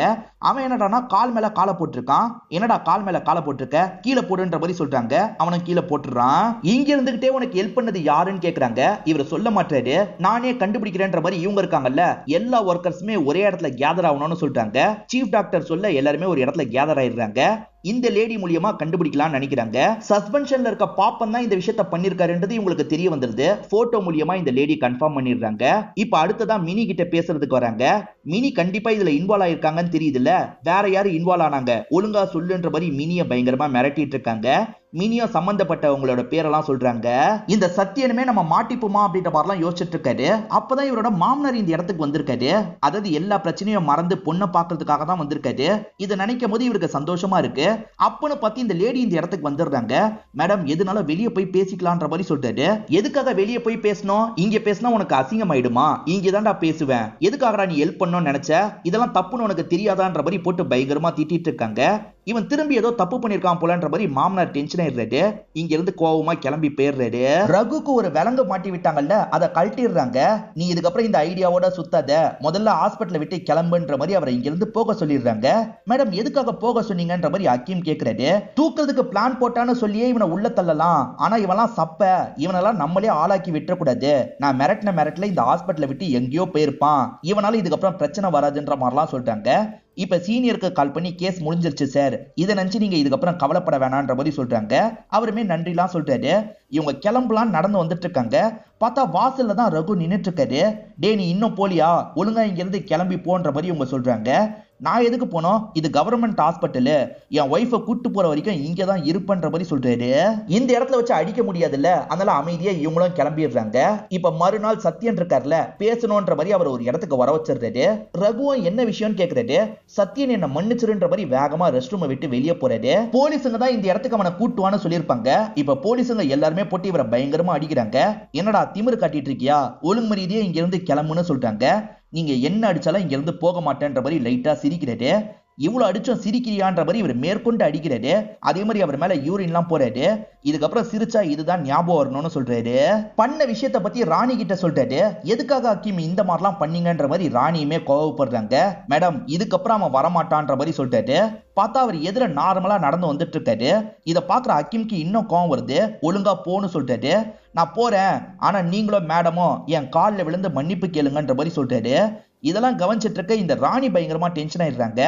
அவன் என்னடானா கால் மேல காலை போட்டிருக்கான். என்னடா கால் மேல காலை போட்டிருக்க, கீழே போடுன்ற மாதிரி சொல்றாங்க. அவனும் கீழே போட்டுறான். இங்க இருந்துகிட்டே உனக்கு ஹெல்ப் பண்ணது யாருன்னு கேக்குறாங்க. இவர் சொல்ல மாட்டாரு. நானே கண்டுபிடிக்கிறேன்ற மாதிரி இவங்க இருக்காங்கல்ல, எல்லா ஒர்க்கர்ஸுமே ஒரே இடத்துல கேதர் ஆகணும்னு சொல்றாங்க. சீஃப் டாக்டர் சொல்ல எல்லாருமே ஒரு இடத்துல கேதர் ஆயிடுறாங்க. இந்த லேடி மூலியமா கண்டுபிடிக்கலாம்னு நினைக்கிறாங்க. சஸ்பென்ஷன்ல இருக்க பாப்பன் தான் இந்த விஷயத்தை பண்ணிருக்காருன்றது இவங்களுக்கு தெரிய வந்துருது. போட்டோ மூலியமா இந்த லேடி கன்ஃபார்ம் பண்ணிடுறாங்க. இப்ப அடுத்ததான் மினி கிட்ட பேசுறதுக்கு வராங்க. மினி கண்டிப்பா இதுல இன்வால்வ் ஆயிருக்காங்கன்னு தெரியுதுல்ல, வேற யாரு இன்வால்வ் ஆனாங்க ஒழுங்கா சொல்லுன்ற மாதிரி மினிய பயங்கரமா மிரட்டிட்டு இருக்காங்க. மினியா சம்பந்தப்பட்டவங்களோட பேரெல்லாம் சொல்றாங்க. இந்த சத்தியனுமே நம்ம மாட்டிப்போமா அப்படின்ற மாதிரிலாம் யோசிச்சுட்டு இருக்காரு. அப்பதான் இவரோட மாமனார் இந்த இடத்துக்கு வந்திருக்காரு. அதாவது எல்லா பிரச்சனையும் மறந்து பொண்ணை பாக்குறதுக்காக தான் வந்திருக்காரு. இதை நினைக்கும் போது இவருக்கு சந்தோஷமா இருக்கு. அப்பன்னு பார்த்து இந்த லேடி இந்த இடத்துக்கு வந்துடுறாங்க. மேடம் எதுனால வெளியே போய் பேசிக்கலான்ற மாதிரி சொல்றாரு. எதுக்காக வெளியே போய் பேசணும், இங்க பேசினா உனக்கு அசிங்கம் ஆயிடுமா, இங்க தான்டா பேசுவேன், எதுக்காகடா நீ ஹெல்ப் பண்ணணும்னு நினைச்ச, இதெல்லாம் தப்புன்னு உனக்கு தெரியாதான்ற மாதிரி போட்டு பயங்கரமா திட்டிட்டு இருக்காங்க. இவன் திரும்பி ஏதோ தப்பு பண்ணிருக்கான் போலன்ற மாதிரி மாமனார் டென்ஷன் ஆயிடுறாரு. இங்க இருந்து கோவமா கிளம்பி போயிடுறாரு. ரகுக்கு ஒரு விலங்கு மாட்டி விட்டாங்கல்ல, அதை கழட்டிடுறாங்க. நீ இதுக்கப்புறம் இந்த ஐடியாவோட சுத்தாத, முதல்ல ஹாஸ்பிட்டலை விட்டு கிளம்புன்ற மாதிரி அவரை இங்க இருந்து போக சொல்லிடுறாங்க. மேடம் எதுக்காக போக சொன்னீங்கன்ற மாதிரி ஹக்கீம் கேக்குறாரு. தூக்குறதுக்கு பிளான் போட்டான்னு சொல்லியே இவனை உள்ள தள்ளலாம், ஆனா இவெல்லாம் சப்ப, இவனெல்லாம் நம்மளே ஆளாக்கி விட்டுறக்கூடாது, நான் மிரட்டின இந்த ஹாஸ்பிட்டலை விட்டு எங்கேயோ போயிருப்பான், இவனால இதுக்கப்புறம் பிரச்சனை வராதுன்ற மாதிரிலாம் சொல்றாங்க. இப்ப சீனியருக்கு கால் பண்ணி கேஸ் முடிஞ்சிருச்சு சார், இதை நினைச்சு நீங்க இதுக்கப்புறம் கவலைப்பட வேணான்ற மாதிரி சொல்றாங்க. அவருமே நன்றிலாம் சொல்றாரு. இவங்க கிளம்பலாம் நடந்து வந்துட்டு இருக்காங்க. பார்த்தா வாசல்ல தான் ரகு நின்னுட்டு இருக்காரு. டே நீ இன்னும் போலியா, ஒழுங்கா இங்க இருந்து கிளம்பி போன்ற மாதிரி இவங்க சொல்றாங்க. நான் எதுக்கு போனோம், இது கவர்மெண்ட் ஹாஸ்பிட்டல், என் ஒய்ஃபை கூட்டு போற வரைக்கும் இங்க தான் இருப்பன்ற மாதிரி சொல்றாரு. இந்த இடத்துல வச்சு அடிக்க முடியாதுல்ல, அதனால அமைதியா இவங்களும் கிளம்பிடுறாங்க. இப்ப மறுநாள் சத்யன் இருக்கார்ல, பேசணும்ன்ற மாதிரி அவர் ஒரு இடத்துக்கு வர வச்சிருந்தாரு. ரகுவும் என்ன விஷயம்னு கேக்குறாரு. சத்யன் என்ன மன்னிச்சிருன்ற மாதிரி வேகமா ரெஸ்ட் ரூமை விட்டு வெளியே போறாரு. போலீஸுங்க தான் இந்த இடத்துக்கு அவனை கூட்டுவான்னு சொல்லியிருப்பாங்க. இப்ப போலீஸுங்க எல்லாருமே போட்டு இவரை பயங்கரமா அடிக்கிறாங்க. என்னடா திமிரு காட்டிட்டு இருக்கியா, ஒழுங்கு மரியாதையே இங்க இருந்து கிளம்புன்னு சொல்றாங்க. நீங்க என்ன அடிச்சாலும் இங்க இருந்து போக மாட்டேன்ற மாதிரி லைட்டா சிரிக்கிறாரு. இவ்வளவு அடிச்சும் சிரிக்கிறியான்ற மாதிரி இவர் மேற்கொண்டு அடிக்கிறாரு. அதே மாதிரி அவர் மேல யூரின்லாம் போறாரு. இதுக்கப்புறம் சிரிச்சா இதுதான் ஞாபகம் வரணும்னு சொல்றாரு. பண்ண விஷயத்த பத்தி ராணி கிட்ட சொல்றாரு. எதுக்காக ஹக்கீம் இந்த மாதிரிலாம் பண்ணீங்கன்ற மாதிரி ராணியுமே கோவப்படுறாங்க. மேடம் இதுக்கப்புறம் அவன் வரமாட்டான்ற மாதிரி சொல்றாரு. பார்த்தா அவர் எதிர நார்மலா நடந்து வந்துட்டு இருக்காரு. இதை பாக்குற ஹக்கீம்க்கு இன்னும் கோவம் வருது. ஒழுங்கா போன்னு சொல்றாரு. நான் போறேன், ஆனா நீங்களும் மேடமும் என் காலில் விழுந்து மன்னிப்பு கேளுங்கன்ற மாதிரி சொல்றாரு. இதெல்லாம் கவனிச்சிட்டு இருக்க இந்த ராணி பயங்கரமா டென்ஷன் ஆயிடுறாங்க.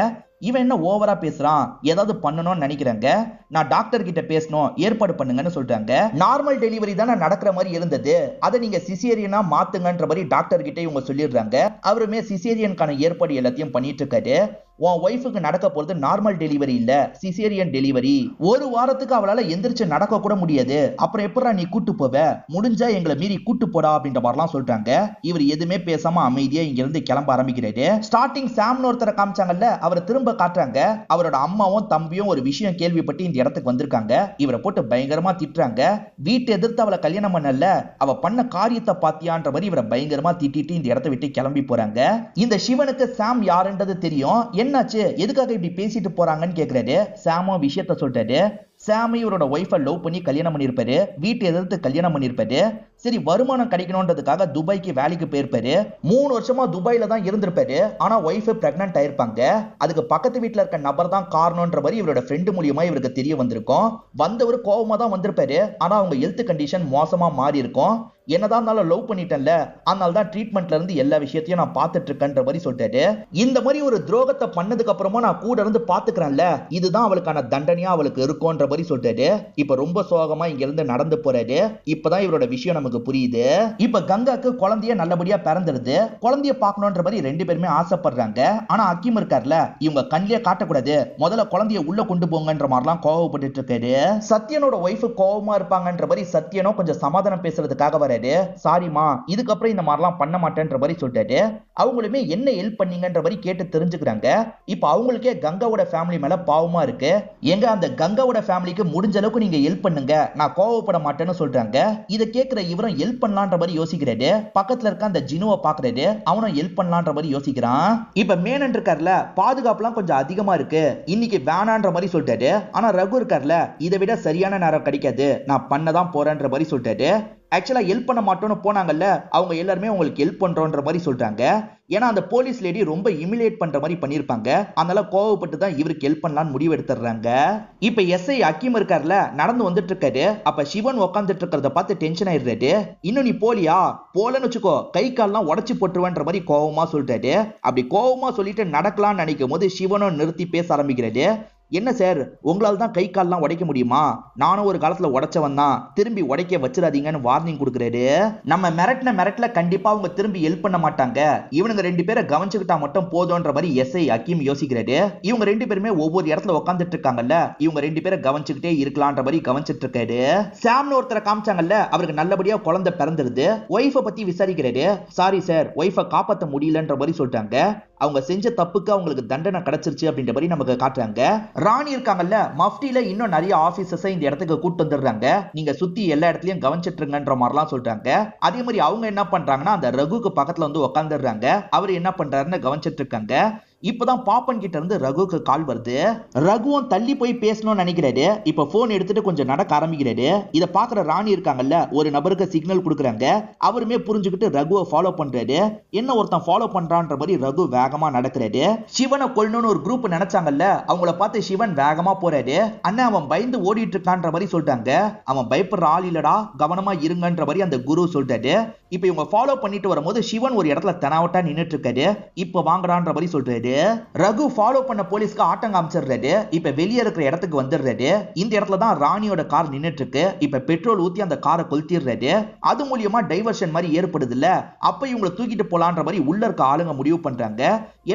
இவன் என்ன ஓவரா பேசுறான், ஏதாவது பண்ணணும்னு நினைக்கிறாங்க. நான் டாக்டர் கிட்ட பேசணும், ஏற்பாடு பண்ணுங்கன்னு சொல்றாங்க. நார்மல் டெலிவரி தானே நடக்கிற மாதிரி இருந்தது, அதை நீங்க சிசேரியனா மாத்துங்கன்ற மாதிரி டாக்டர் கிட்ட இவங்க சொல்லிடுறாங்க. அவருமே சிசேரியனுக்கான ஏற்பாடு எல்லாத்தையும் பண்ணிட்டு இருக்காரு. உன் ஒய்ஃபுக்கு நடக்க போறது நார்மல் டெலிவரி இல்ல, சிசேரியன் டெலிவரி. ஒரு வாரத்துக்கு அவளால எந்திரிச்சு நடக்க கூட முடியாது, அப்புறம் எப்படா நீ கூட்டு போவ, முடிஞ்சா எங்களை மீறி கூட்டு போடா அப்படின்ற மாதிரிலாம் சொல்றாங்க. இவர் எதுவுமே பேசாம அமைதியா இங்க இருந்து கிளம்ப ஆரம்பிக்கிறாரு. ஸ்டார்டிங் சாம்னு ஒருத்தரை காமிச்சாங்கல்ல, அவரை திரும்ப காட்டுறாங்க. அவரோட அம்மாவும் தம்பியும் ஒரு விஷயம் கேள்விப்பட்டு இந்த இடத்துக்கு வந்திருக்காங்க. இவரை போட்டு பயங்கரமா திட்டுறாங்க. வீட்டை எதிர்த்து அவளை கல்யாணம் பண்ணல, அவ பண்ண காரியத்தை பாத்தியான்ற மாதிரி இவரை பயங்கரமா திட்டிட்டு இந்த இடத்தை விட்டு கிளம்பி போறாங்க. இந்த சிவனுக்கு சாம் யாருன்றது தெரியும். என்னாச்சு, எதுக்காக இப்படி பேசிட்டு போறாங்கன்னு கேக்குறாரு. சாமும் விஷயத்த சொல்றாரு. சாம் இவரோட ஒய்ஃபை லவ் பண்ணி கல்யாணம் பண்ணிருப்பாரு, வீட்டை எதிர்த்து கல்யாணம் பண்ணிருப்பாரு. சரி வருமானம் கிடைக்கணும்ன்றதுக்காக துபாய்க்கு வேலைக்கு போயிருப்பாரு. 3 வருஷமா துபாயில தான் இருந்திருப்பாரு. ஆனா ஒய்ஃப் பிரெக்னன்ட் ஆயிருப்பாங்க. அதுக்கு பக்கத்து வீட்டுல இருக்க நபர் தான் காரணம்ன்ற மாதிரி இவரோட ஃப்ரெண்டு மூலியமா இவருக்கு தெரிய வந்திருக்கும். வந்தவர் கோவமா தான் வந்திருப்பாரு. ஆனா அவங்க ஹெல்த் கண்டிஷன் மோசமா மாறி இருக்கும். என்னதான் லவ் பண்ணிட்டேன்ல, அதனால தான் ட்ரீட்மெண்ட்ல இருந்து எல்லா விஷயத்தையும் நான் பார்த்துட்டு இருக்கேன்ற மாதிரி சொல்லிட்டாரு. இந்த மாதிரி ஒரு துரோகத்தை பண்ணதுக்கு அப்புறமா நான் கூட இருந்து பாத்துக்கிறேன்ல, இதுதான் அவளுக்கான தண்டனையா அவளுக்கு இருக்கும்ன்ற மாதிரி சொல்லிட்டாரு. இப்ப ரொம்ப சோகமா இங்க இருந்து நடந்து போறாரு. இப்பதான் இவரோட விஷயம் நமக்கு புரியுது. இப்ப கங்காக்கு குழந்தைய நல்லபடியா பிறந்துருது. குழந்தைய பார்க்கணும்ன்ற மாதிரி 2 பேருமே ஆசைப்படுறாங்க. ஆனா ஹக்கீம் இருக்கார்ல, இவங்க கண்ணிலே காட்டக்கூடாது, முதல்ல குழந்தைய உள்ள கொண்டு போங்கன்ற மாதிரிலாம் கோவப்பட்டு இருக்காரு. சத்யனோட ஒய்ஃப் கோவமா இருப்பாங்கன்ற மாதிரி சத்யனோ கொஞ்சம் சமாதானம் பேசுறதுக்காக வர, சாரிமா இதுக்கப்புறம் இந்த மாதிரிலாம் பண்ண மாட்டேன்ற மாதிரி சொல்லிட்டாரு. அவங்களுமே என்ன ஹெல்ப் பண்ணீங்கன்ற மாதிரி கேட்டு தெரிஞ்சுக்கிறாங்க. இப்ப அவங்களுக்கே கங்காவோட ஃபேமிலி மேல பாவமா இருக்கு. எங்க அந்த கங்காவோட ஃபேமிலிக்கு முடிஞ்ச அளவுக்கு நீங்க ஹெல்ப் பண்ணுங்க, நான் கோவப்பட மாட்டேன்னு சொல்றாங்க. இதை கேட்கிற இவரும் ஹெல்ப் பண்ணலான்ற மாதிரி யோசிக்கிறாரு. பக்கத்துல இருக்க அந்த ஜினுவை பாக்குறாரு, அவனும் ஹெல்ப் பண்ணலான்ற மாதிரி யோசிக்கிறான். இப்ப மேனன் இருக்கார்ல, பாதுகாப்புலாம் கொஞ்சம் அதிகமா இருக்கு, இன்னைக்கு வேணான்ற மாதிரி சொல்லிட்டாரு. ஆனா ரகு இருக்கார்ல, இதை விட சரியான நேரம் கிடைக்காது, நான் பண்ணதான் போறேன்ற மாதிரி சொல்லிட்டாரு. ஆக்சுவலா ஹெல்ப் பண்ண மாட்டோம்னு போனாங்கல்ல, அவங்க எல்லாருமே உங்களுக்கு ஹெல்ப் பண்றோன்ற மாதிரி சொல்றாங்க. ஏன்னா அந்த போலீஸ் லேடி ரொம்ப இமிலேட் பண்ற மாதிரி பண்ணிருப்பாங்க. அதனால கோவப்பட்டு தான் இவருக்கு ஹெல்ப் பண்ணலாம்னு முடிவு எடுத்துறாங்க. இப்ப எஸ்ஐ ஹக்கீம் இருக்கார்ல, நடந்து வந்துட்டு இருக்காரு. அப்ப சிவன் உட்காந்துட்டு இருக்கிறத பார்த்து டென்ஷன் ஆயிடுறாரு. இன்னும் நீ போலியா, போலன்னு வச்சுக்கோ கை கால்லாம் உடச்சு போட்டுருவேன்ற மாதிரி கோவமா சொல்றாரு. அப்படி கோவமா சொல்லிட்டு நடக்கலாம்னு நினைக்கும் போது சிவனும் நிறுத்தி பேச ஆரம்பிக்கிறாரு. என்ன சார், உங்களால தான் கை கால்லாம் உடைக்க முடியுமா, நானும் ஒரு காலத்துல உடைச்சவன் தான், திரும்பி உடைக்க வச்சிடாதீங்கன்னு வார்னிங் கொடுக்குறாரு. நம்ம மிரட்டல கண்டிப்பா அவங்க திரும்பி ஹெல்ப் பண்ண மாட்டாங்க, இவனுங்க 2 பேரை கவனிச்சுக்கிட்டா மட்டும் போதும்ன்ற மாதிரி எஸ்ஐ ஹக்கீம் யோசிக்கிறாரு. இவங்க 2 பேருமே ஒவ்வொரு இடத்துல உட்காந்துட்டு இருக்காங்கல்ல, இவங்க 2 பேரை கவனிச்சுக்கிட்டே இருக்கலாம்ன்ற மாதிரி கவனிச்சிட்டு இருக்காரு. சாம்னு ஒருத்தரை காமிச்சாங்கல்ல, அவருக்கு நல்லபடியா குழந்தை பிறந்துருது. ஒய்ஃபை பத்தி விசாரிக்கிறாரு. சாரி சார், ஒய்ஃபை காப்பாற்ற முடியலன்ற மாதிரி சொல்லிட்டாங்க. அவங்க செஞ்ச தப்புக்கு அவங்களுக்கு தண்டனை கிடைச்சிருச்சு அப்படின்ற மாதிரி நமக்கு காட்டுறாங்க. ராணி இருக்காங்கல்ல, மஃப்டில இன்னும் நிறைய ஆபீசர்ஸ் இந்த இடத்துக்கு கூட்டு வந்துடுறாங்க. நீங்க சுத்தி எல்லா இடத்துலயும் கவனிச்சிட்டு இருங்கன்ற மாதிரிலாம் சொல்றாங்க. அதே மாதிரி அவங்க என்ன பண்றாங்கன்னா, அந்த ரகுக்கு பக்கத்துல வந்து உட்காந்துடுறாங்க. அவர் என்ன பண்றாருன்னு கவனிச்சிட்டு இருக்காங்க. இப்பதான் பாப்பன் கிட்ட இருந்து ரகுக்கு கால் வருது. ரகுவும் தள்ளி போய் பேசணும்னு நினைக்கிறாரு. இப்ப போன் எடுத்துட்டு கொஞ்சம் நடக்க ஆரம்பிக்கிறாரு. இத பாக்குற ராணி இருக்காங்கல்ல, ஒரு நபருக்கு சிக்னல் கொடுக்குறாங்க. அவருமே புரிஞ்சுக்கிட்டு ரகுவை ஃபாலோ பண்றாரு. என்ன ஒருத்தன் ஃபாலோ பண்றான்ற மாதிரி ரகு வேகமா நடக்கிறாரு. சிவனை கொல்லணும்னு ஒரு குரூப் நினைச்சாங்கல்ல, அவங்கள பார்த்து சிவன் வேகமா போறாரு. அண்ணா அவன் பயந்து ஓடிட்டு இருக்கான்ற மாதிரி சொல்றாங்க. அவன் பயப்படுற ஆள் இல்லடா, கவனமா இருங்கன்ற மாதிரி அந்த குரு சொல்றாரு. இப்ப இவங்க ஃபாலோ பண்ணிட்டு வரும்போது சிவன் ஒரு இடத்துல தெனாவட்டா நின்னுட்டு இருக்காரு. இப்ப வாங்குறான்ற மாதிரி சொல்றாரு. ரகு ஃபாலோ பண்ண போலீஸ்க்கு ஆட்டம் காமிச்சிடுறாரு. இப்ப வெளியே இருக்கிற இடத்துக்கு வந்துடுறாரு. இந்த இடத்துல தான் ராணியோட கார் நின்னுட்டு இருக்கு. இப்ப பெட்ரோல் ஊத்தி அந்த காரை கொளுத்திடுறாரு. அது மூலியமா டைவர்ஷன் மாதிரி ஏற்படுது இல்ல, அப்ப இவங்களை தூக்கிட்டு போலான்ற மாதிரி உள்ள இருக்க ஆளுங்க முடிவு பண்றாங்க.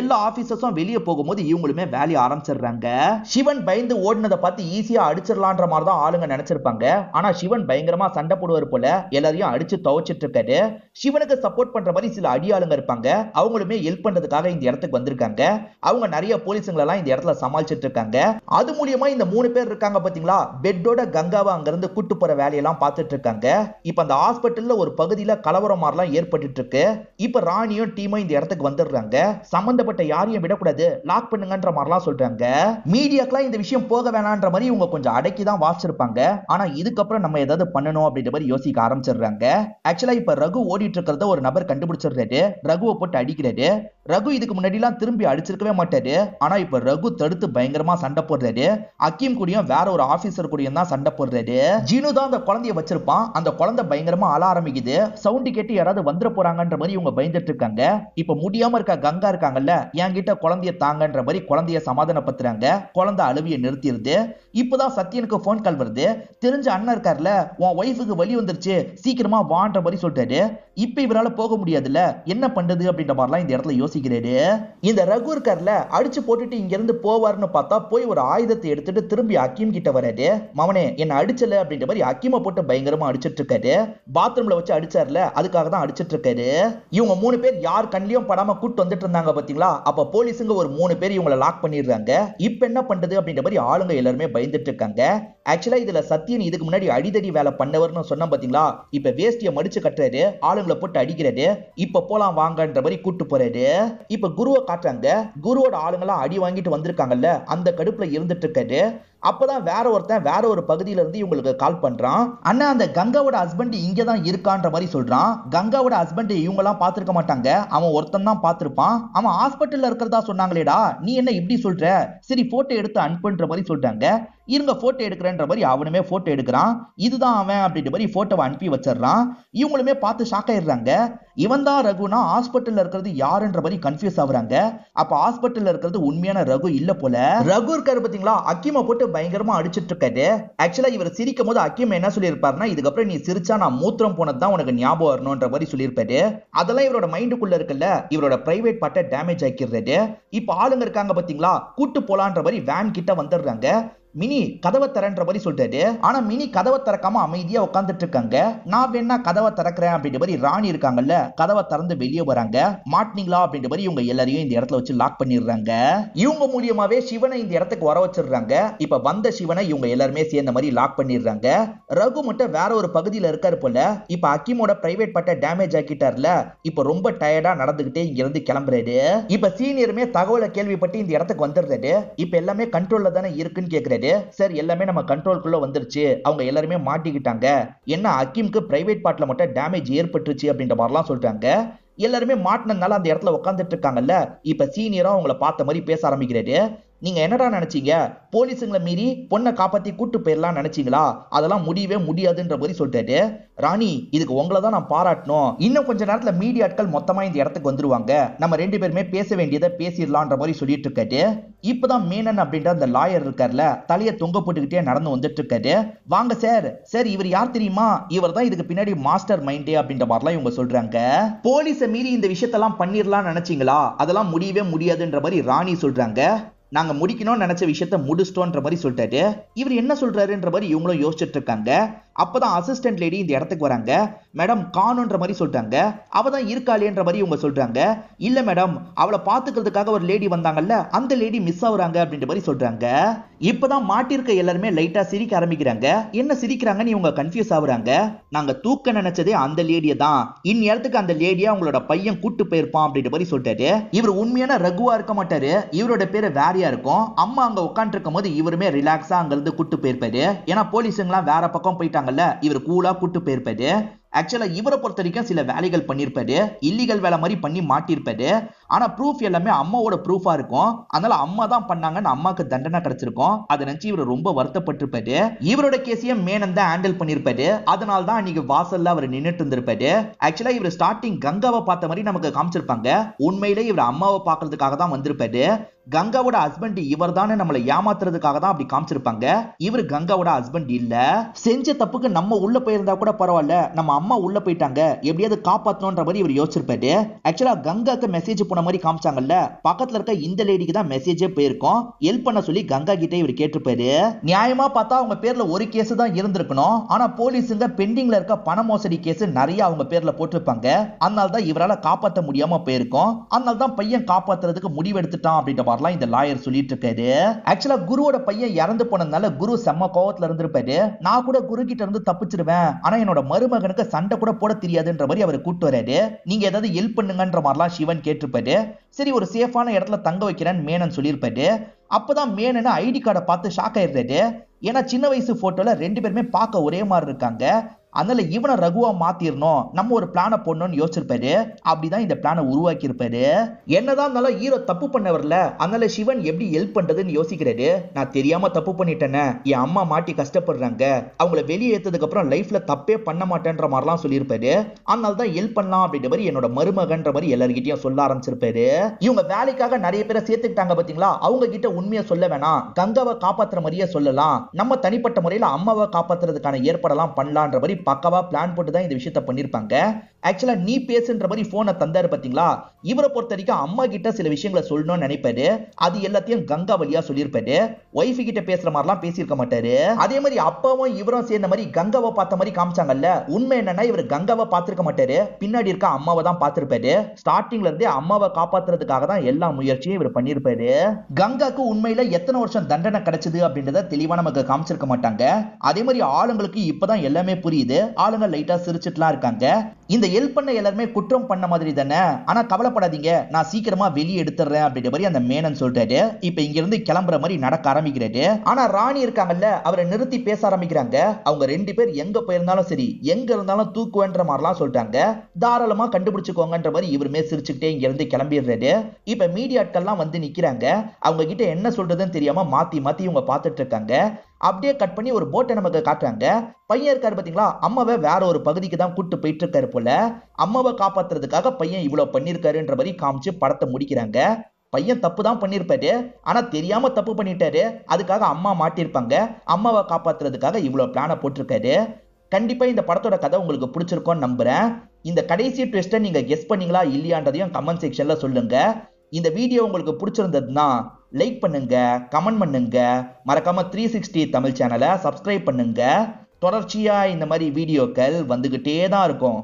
எல்லா ஆபீசர்ஸும் வெளியே போகும்போது இவங்களுமே வேலையை ஆரம்பிச்சிடுறாங்க. சிவன் பயந்து ஓடினதை பார்த்து ஈஸியா அடிச்சிடலான்ற மாதிரி தான் ஆளுங்க நினைச்சிருப்பாங்க. ஆனா சிவன் பயங்கரமா சண்டை போடுவார் போல, எல்லாரையும் அடிச்சு துவைச்சிட்டு இருக்காரு. சிவனுக்கு சப்போர்ட் பண்ற மாதிரி சில அடியாளுங்க இருப்பாங்க. அவங்களுமே ஹெல்ப் பண்றதுக்காக இந்த இடத்துக்கு வந்திருக்காங்க. இருக்காங்க. அவங்க நிறைய போலீஸுங்களை எல்லாம் இந்த இடத்துல சமாளிச்சிட்டு இருக்காங்க. அது மூலியமா இந்த 3 பேர் இருக்காங்க பாத்தீங்களா, பெட்டோட கங்காவை அங்க இருந்து கூட்டு போற வேலையெல்லாம் பார்த்துட்டு இருக்காங்க. இப்ப அந்த ஹாஸ்பிட்டல்ல ஒரு பகுதியில கலவரம் மாதிரிலாம் ஏற்பட்டு இருக்கு. இப்ப ராணியும் டீமும் இந்த இடத்துக்கு வந்துடுறாங்க. சம்பந்தப்பட்ட யாரையும் விடக்கூடாது, லாக் பண்ணுங்கன்ற மாதிரிலாம் சொல்றாங்க. மீடியாக்கெல்லாம் இந்த விஷயம் போக வேணான்ற மாதிரி இவங்க கொஞ்சம் அடக்கி தான் வாசிச்சிருப்பாங்க. ஆனா இதுக்கப்புறம் நம்ம ஏதாவது பண்ணணும் அப்படின்ற மாதிரி யோசிக்க ஆரம்பிச்சிடுறாங்க. ஆக்சுவலா இப்ப ரகு ஓடிட்டு இருக்கிறத ஒரு நபர் கண்டுபிடிச்சிடுறாரு. ரகுவை போட்டு அடிக்கிறாரு. ரகு இதுக்கு முன்னாடி எல்லாம் திரும்பி அடிச்சிருக்கவே மாட்டாரு. ஆனா இப்ப ரகு தடுத்து பயங்கரமா சண்டை போடுறாரு. அக்கீம் கூடயும் வேற ஒரு ஆபீசர் கூடயும் தான் சண்டை போடுறாரு. ஜீனு தான் அந்த குழந்தைய வச்சிருப்பான். அந்த குழந்தை பயங்கரமா அழ ஆரம்பிக்குது. சவுண்ட் கேட்டு யாராவது வந்துட போறாங்கன்ற மாதிரி இவங்க பயந்துட்டு இருக்காங்க. இப்ப முடியாம இருக்க கங்கா இருக்காங்கல்ல, என்கிட்ட குழந்தைய தாங்கன்ற மாதிரி குழந்தைய சமாதானப்படுத்துறாங்க. குழந்தை அழுவிய நிறுத்திடுது. இப்பதான் சத்யனுக்கு போன் கால் வருது. தெரிஞ்ச அண்ணன் இருக்கார்ல, உன் ஒய்ஃபுக்கு வலி வந்துருச்சு, சீக்கிரமா வான்ற மாதிரி சொல்றாரு. இப்ப இவரால போக முடியாதுல்ல, என்ன பண்றது அப்படின்ற மாதிரிலாம் இந்த இடத்துல யோசிக்கிறாரு. இந்த ரகு இருக்கார்ல, அடிச்சு போட்டுட்டு இங்க இருந்து போவார்னு பார்த்தா போய் ஒரு ஆயுதத்தை எடுத்துட்டு திரும்பி அக்கீம் கிட்ட வராரு. மவனே என்ன அடிச்சல அப்படின்ற மாதிரி அக்கீமை போட்டு பயங்கரமா அடிச்சிட்டு இருக்காரு. பாத்ரூம்ல வச்சு அடிச்சார்ல, அதுக்காக தான் அடிச்சிட்டு இருக்காரு. இவங்க 3 பேர் யார் கண்ணிலையும் படாம கூட்டு வந்துட்டு இருந்தாங்க பாத்தீங்களா. அப்ப போலீஸுங்க ஒரு 3 பேர் இவங்களை லாக் பண்ணிடுறாங்க. இப்ப என்ன பண்றது அப்படின்ற மாதிரி ஆளுங்க எல்லாருமே பயந்துட்டு இருக்காங்க. ஆக்சுவலா இதுல சத்யன் இதுக்கு முன்னாடி அடிதடி வேலை பண்ணவர்னு சொன்ன பாத்தீங்களா. இப்ப வேஷ்டியை மடிச்சு கட்டுறாரு, ஆளுங்களை போட்டு அடிக்கிறாரு. இப்ப போலாம் வாங்கன்ற மாதிரி கூட்டு போறாரு. இப்ப குருவை காட்டுறாங்க. குருவோட ஆளுங்கெல்லாம் அடி வாங்கிட்டு வந்திருக்காங்கல்ல, அந்த கடுப்புல இருந்துட்டு இருக்காரு. அப்பதான் வேற ஒருத்தன் வேற ஒரு பகுதியில இருந்து இவங்களுக்கு கால் பண்றான். அண்ணா அந்த கங்காவோட ஹஸ்பண்ட் இங்க தான் இருக்கான்ற மாதிரி சொல்றான். கங்காவோட ஹஸ்பண்ட் இவங்க எல்லாம் பாத்துருக்க மாட்டாங்க, அவன் ஒருத்தன் தான் பாத்திருப்பான். அவன் ஹாஸ்பிட்டல்ல இருக்கிறதா சொன்னாங்களேடா, நீ என்ன இப்படி சொல்ற, சரி போட்டோ எடுத்து அனுப்புன்ற மாதிரி சொல்றாங்க. இருங்க போட்டோ எடுக்கிறேன்ற மாதிரி அவனுமே போட்டோ எடுக்கிறான். இதுதான் அவன் அப்படின்ற மாதிரி போட்டோவை அனுப்பி வச்சிடறான். இவங்களுமே பார்த்து ஷாக் ஆயிடுறாங்க. இவன் தான் ரகுனா ஹாஸ்பிட்டல்ல இருக்கிறது யாருன்ற மாதிரி கன்ஃபியூஸ் ஆகுறாங்க. அப்ப ஹாஸ்பிட்டல்ல இருக்கிறது உண்மையான ரகு இல்ல போல. ரகு இருக்காரு பாத்தீங்களா, அக்கீமை போட்டு பயங்கரமா அடிச்சிட்டு இருக்காரு. ஆக்சுவலா இவர் சிரிக்கும் போது அக்கீம் என்ன சொல்லியிருப்பாருன்னா, இதுக்கப்புறம் நீ சிரிச்சா நான் மூத்திரம் போனதுதான் உனக்கு ஞாபகம் வரணும்ன்ற மாதிரி சொல்லியிருப்பாரு. அதெல்லாம் இவரோட மைண்டுக்குள்ள இருக்குல்ல, இவரோட பிரைவேட் பார்ட்டை டேமேஜ் ஆக்கிடுறாரு. இப்ப ஆளுங்க இருக்காங்க பாத்தீங்களா, கூட்டு போலான்ற மாதிரி வேன் கிட்ட வந்துடுறாங்க. மினி கதவை திறன்ற மாதிரி சொல்றாரு. ஆனா மினி கதவை திறக்காம அமைதியா உட்கார்ந்துட்டு இருக்காங்க. நான் வேணா கதவை திறக்கிறேன் அப்படின்ற மாதிரி ராணி இருக்காங்கல்ல, கதவை திறந்து வெளியே வராங்க. மாட்டினீங்களா அப்படின்ற மாதிரி இவங்க எல்லாரையும் இந்த இடத்துல வச்சு லாக் பண்ணிடுறாங்க. இவங்க மூலியமாவே சிவனை இந்த இடத்துக்கு வர வச்சிடுறாங்க. இப்ப வந்த சிவனை இவங்க எல்லாருமே சேர்ந்த மாதிரி லாக் பண்ணிடுறாங்க. ரகு மட்டும் வேற ஒரு பகுதியில இருக்காரு போல. இப்ப அக்கீமோட பிரைவேட் பார்ட்டை டேமேஜ் ஆக்கிட்டார்ல, இப்ப ரொம்ப டயர்டா நடந்துகிட்டே இங்க இருந்து கிளம்புறாரு. இப்ப சீனியருமே தகவலை கேள்விப்பட்டு இந்த இடத்துக்கு வந்துடுறாரு. இப்ப எல்லாமே கண்ட்ரோல்ல தானே இருக்குன்னு கேக்குறாரு. சார் எல்லாமே நம்ம கண்ட்ரோல்குள்ள வந்துருச்சு, அவங்க எல்லாருமே மாட்டிக்கிட்டாங்க, என்ன அக்கீம்க்கு பிரைவேட் பார்ட்ல மட்டும் டேமேஜ் ஏற்பட்டுருச்சு அப்படின்ற மாதிரிலாம் சொல்றாங்க. எல்லாருமே மாட்டினதுனால அந்த இடத்துல உட்காந்துட்டு இருக்காங்கல்ல. இப்ப சீனியரா அவங்கள பார்த்த மாதிரி பேச ஆரம்பிக்கிறாரு. நீங்க என்னடா நினைச்சீங்க, போலீஸுங்களை மீறி பொண்ணை காப்பாத்தி கூட்டு போயிடலாம் நினைச்சீங்களா, அதெல்லாம் முடியவே முடியாதுன்ற மாதிரி சொல்லிட்டாரு. ராணி இதுக்கு உங்களை தான் நான் பாராட்டணும். இன்னும் கொஞ்ச நேரத்துல மீடியாட்கள் மொத்தமா இந்த இடத்துக்கு வந்துருவாங்க, நம்ம 2 பேருமே பேச வேண்டியதை பேசிடலான்ற மாதிரி சொல்லிட்டு இருக்காரு. இப்பதான் மேனன் அப்படின்ற அந்த லாயர் இருக்காருல, தலையை தொங்க போட்டுக்கிட்டே நடந்து வந்துட்டு இருக்காரு. வாங்க சார், சார் இவர் யார் தெரியுமா, இவர் தான் இதுக்கு பின்னாடி மாஸ்டர் மைண்டே அப்படின்ற மாதிரிலாம் இவங்க சொல்றாங்க. போலீஸை மீறி இந்த விஷயத்தெல்லாம் பண்ணிடலாம் நினைச்சீங்களா, அதெல்லாம் முடியவே முடியாதுன்ற மாதிரி ராணி சொல்றாங்க. நாங்க முடிக்கணும்னு நினைச்ச விஷயத்த முடிச்சிட்டோன்ற மாதிரி சொல்லிட்டாரு. இவர் என்ன சொல்றாருன்ற மாதிரி இவங்களும் யோசிச்சுட்டு இருக்காங்க. அப்பதான் அசிஸ்டன்ட் லேடி இந்த இடத்துக்கு வராங்க. மேடம் காணுன்ற மாதிரி சொல்றாங்க. அவ தான் இருக்காளேன்ற மாதிரி இவங்க சொல்றாங்க. இல்ல மேடம், அவளை பாத்துக்கிறதுக்காக ஒரு லேடி வந்தாங்கல்ல, அந்த லேடி மிஸ் ஆகுறாங்க அப்படின்ற மாதிரி சொல்றாங்க. இப்பதான் மாட்டிருக்க எல்லாருமே லைட்டா சிரிக்க ஆரம்பிக்கிறாங்க. என்ன சிரிக்கிறாங்கன்னு இவங்க கன்ஃபியூஸ் ஆகுறாங்க. நாங்க தூக்க நினைச்சதே அந்த லேடியை தான், இந்நேரத்துக்கு அந்த லேடியா உங்களோட பையன் கூட்டு போயிருப்பான் அப்படின்ற மாதிரி சொல்லிட்டாரு. இவர் உண்மையான ரகுவா இருக்க மாட்டாரு, இவரோட பேரு வேறையா இருக்கும். அம்மா அங்க உட்காந்து இருக்கும் போது இவருமே ரிலாக்ஸா அங்க இருந்து கூட்டு போயிருப்பாரு. ஏன்னா போலீஸுங்களாம் வேற பக்கம் போயிட்டாங்கல்ல, இவர் கூலா கூட்டு போயிருப்பாரு. ஆக்சுவலா இவரை பொறுத்த வரைக்கும் சில வேலைகள் பண்ணிருப்பாரு, இல்லீகல் வேலை மாதிரி பண்ணி மாட்டிருப்பாரு. ஆனா ப்ரூஃப் எல்லாமே அம்மாவோட ப்ரூஃபா இருக்கும். அதனால அம்மா தான் பண்ணாங்கன்னு அம்மாக்கு தண்டனை கிடைச்சிருக்கும். அதை நினைச்சு இவர் ரொம்ப வருத்தப்பட்டிருப்பாரு. இவரோட கேஸையும் மேனன் தான் ஹேண்டில் பண்ணிருப்பாரு. அதனால தான் அன்னைக்கு வாசல்ல அவர் நின்னுட்டு இருந்திருப்பாரு. ஆக்சுவலா இவர் ஸ்டார்டிங் கங்காவை பார்த்த மாதிரி நமக்கு காமிச்சிருப்பாங்க. உண்மையிலே இவர் அம்மாவை பார்க்கறதுக்காக தான் வந்திருப்பாரு. கங்காவோட ஹஸ்பண்ட் இவர் தானே நம்மளை ஏமாத்துறதுக்காக தான் அப்படி காமிச்சிருப்பாங்க. இவர் கங்காவோட ஹஸ்பண்ட் இல்ல. செஞ்ச தப்புக்கு நம்ம உள்ள போயிருந்தா கூட பரவாயில்ல, நம்ம அம்மா உள்ள போயிட்டாங்க, எப்படியாவது காப்பாத்தணும்ன்ற மாதிரி இவர் யோசிச்சிருப்பாரு. ஆக்சுவலா கங்காக்கு மெசேஜ் போன மாதிரி காமிச்சாங்கல்ல, பக்கத்துல இருக்க இந்த லேடிக்கு தான் மெசேஜே போயிருக்கும். ஹெல்ப் பண்ண சொல்லி கங்கா கிட்ட இவர் கேட்டிருப்பாரு. நியாயமா பார்த்தா அவங்க பேர்ல ஒரு கேஸ் தான் இருந்திருக்கணும். ஆனா போலீஸுங்க பெண்டிங்ல இருக்க பண மோசடி கேஸ் நிறைய அவங்க பேர்ல போட்டிருப்பாங்க. அதனால தான் இவரால காப்பாற்ற முடியாம போயிருக்கும். அதனால தான் பையன் காப்பாத்துறதுக்கு முடிவெடுத்துட்டான் அப்படின்ற மாதிரிலாம் இந்த லாயர் சொல்லிட்டு இருக்காரு. ஆக்சுவலா குருவோட பையன் இறந்து போனதுனால குரு செம்ம கோவத்துல இருந்திருப்பாரு. நான் கூட குரு கிட்ட இருந்து தப்பிச்சிருவேன், ஆனா என்னோட மருமகனுக்கு சண்டை கூட போட தெரியாதுன்ற மாதிரி அவர் கூட்டு வராரு. நீங்க ஏதாவது ஹெல்ப் பண்ணுங்கன்ற மாதிரிலாம் சிவன் கேட்டிருப்பாரு. சரி ஒரு சேஃபான இடத்துல தங்க வைக்கிறேன்னு மேனன் சொல்லியிருப்பாரு. அப்பதான் மேனன் ஐடி கார்டை பார்த்து ஷாக் ஆயிடுறாரு. ஏன்னா சின்ன வயசு போட்டோல 2 பேருமே பார்க்க ஒரே மாதிரி இருக்காங்க. அதனால இவனை ரகுவா மாத்திரணும், நம்ம ஒரு பிளான போடணும்னு யோசிச்சிருப்பாரு. அப்படிதான் இந்த பிளானை உருவாக்கி இருப்பாரு. என்னதான் இருந்தாலும் ஹீரோ தப்பு பண்ணவர்ல, அதனால சிவன் எப்படி ஹெல்ப் பண்றதுன்னு யோசிக்கிறாரு. நான் தெரியாம தப்பு பண்ணிட்டேன்னு, என் அம்மா மாட்டி கஷ்டப்படுறாங்க, அவங்கள வெளியே ஏத்ததுக்கு அப்புறம் லைஃப்ல தப்பே பண்ண மாட்டேன்ற மாதிரிலாம் சொல்லியிருப்பாரு. அதனால தான் ஹெல்ப் பண்ணலாம் அப்படின்ற மாதிரி என்னோட மருமகன்ற மாதிரி எல்லார்கிட்டயும் சொல்ல ஆரம்பிச்சிருப்பாரு. இவங்க வேலைக்காக நிறைய பேரை சேர்த்துக்கிட்டாங்க பாத்தீங்களா, அவங்க கிட்ட உண்மையை சொல்ல வேணாம், கங்காவை காப்பாத்துற மாதிரியே சொல்லலாம், நம்ம தனிப்பட்ட முறையில அம்மாவை காப்பாத்துறதுக்கான ஏற்பாடெல்லாம் பண்ணலான்ற மாதிரி பக்கவா பிளான் போட்டு தான் இந்த விஷயத்தை பண்ணிருப்பாங்க. ஆக்சுவலா நீ பேசுன்ற மாதிரி போனை தந்தாரு பாத்தீங்களா, இவரை பொறுத்த வரைக்கும் அம்மா கிட்ட சில விஷயங்களை சொல்லணும்னு நினைப்பாரு. அது எல்லாத்தையும் கங்கா வழியா சொல்லியிருப்பாரு. ஒய்ஃப் கிட்ட பேசுற மாதிரிலாம் பேசியிருக்க மாட்டாரு. அதே மாதிரி அப்பாவும் இவரும் சேர்ந்த மாதிரி கங்காவை பார்த்த மாதிரி காமிச்சாங்கல்ல, உண்மை என்னன்னா இவர் கங்காவை பார்த்திருக்க மாட்டாரு, பின்னாடி இருக்க அம்மாவை தான் பார்த்திருப்பாரு. ஸ்டார்டிங்ல இருந்தே அம்மாவை காப்பாத்துறதுக்காக தான் எல்லா முயற்சியும் இவர் பண்ணிருப்பாரு. கங்காக்கு உண்மையில எத்தனை வருஷம் தண்டனை கிடைச்சது அப்படின்றத தெளிவா நமக்கு காமிச்சிருக்க மாட்டாங்க. அதே மாதிரி ஆளுங்களுக்கு இப்பதான் எல்லாமே புரியுது. ஆளுங்க லைட்டா சிரிச்சிட்டுலாம் இருக்காங்க. இந்த ஹெல்ப் பண்ண எல்லாருமே குற்றம் பண்ண மாதிரி தானே, ஆனா கவலைப்படாதீங்க, நான் சீக்கிரமா வெளியே எடுத்துறேன் அப்படின்ற மாதிரி அந்த மேனன் சொல்றாரு. இப்ப இங்க இருந்து கிளம்புற மாதிரி நடக்க ஆரம்பிக்கிறாரு. ஆனா ராணி இருக்காங்கல்ல, அவரை நிறுத்தி பேச ஆரம்பிக்கிறாங்க. அவங்க 2 பேர் எங்க போயிருந்தாலும் சரி, எங்க இருந்தாலும் தூக்குவேன்ற மாதிரிலாம் சொல்லிட்டாங்க. தாராளமா கண்டுபிடிச்சுக்கோங்கன்ற மாதிரி இவருமே சிரிச்சுக்கிட்டே இங்க இருந்து கிளம்பிடுறாரு. இப்ப மீடியாட்கள்லாம் வந்து நிக்கிறாங்க. அவங்க கிட்ட என்ன சொல்றதுன்னு தெரியாம மாத்தி மாத்தி இவங்க பார்த்துட்டு இருக்காங்க. அப்படியே கட் பண்ணி ஒரு போட்டை நமக்கு காட்டுறாங்க. பையன் இருக்காரு பாத்தீங்களா, அம்மாவை வேற ஒரு பகுதிக்கு தான் கூட்டு போயிட்டு இருக்காரு போல. அம்மாவை காப்பாத்துறதுக்காக பையன் இவ்வளவு பண்ணிருக்காருன்ற மாதிரி காமிச்சு படத்தை முடிக்கிறாங்க. பையன் தப்பு தான் பண்ணிருப்பாரு, ஆனா தெரியாம தப்பு பண்ணிட்டாரு. அதுக்காக அம்மா மாட்டிருப்பாங்க. அம்மாவை காப்பாத்துறதுக்காக இவ்வளவு பிளான போட்டிருக்காரு. கண்டிப்பா இந்த படத்தோட கதை உங்களுக்கு பிடிச்சிருக்கும்னு நம்புறேன். இந்த கடைசி ட்விஸ்ட்டை நீங்க கெஸ் பண்ணீங்களா இல்லையான்றதையும் கமெண்ட் செக்ஷன்ல சொல்லுங்க. இந்த வீடியோ உங்களுக்கு பிடிச்சிருந்ததுன்னா லைக் பண்ணுங்க, கமெண்ட் பண்ணுங்க, மறக்காம 360 தமிழ் சேனலை சப்ஸ்கிரைப் பண்ணுங்க. தொடர்ச்சியா இந்த மாதிரி வீடியோக்கள் வந்துகிட்டே தான் இருக்கும்.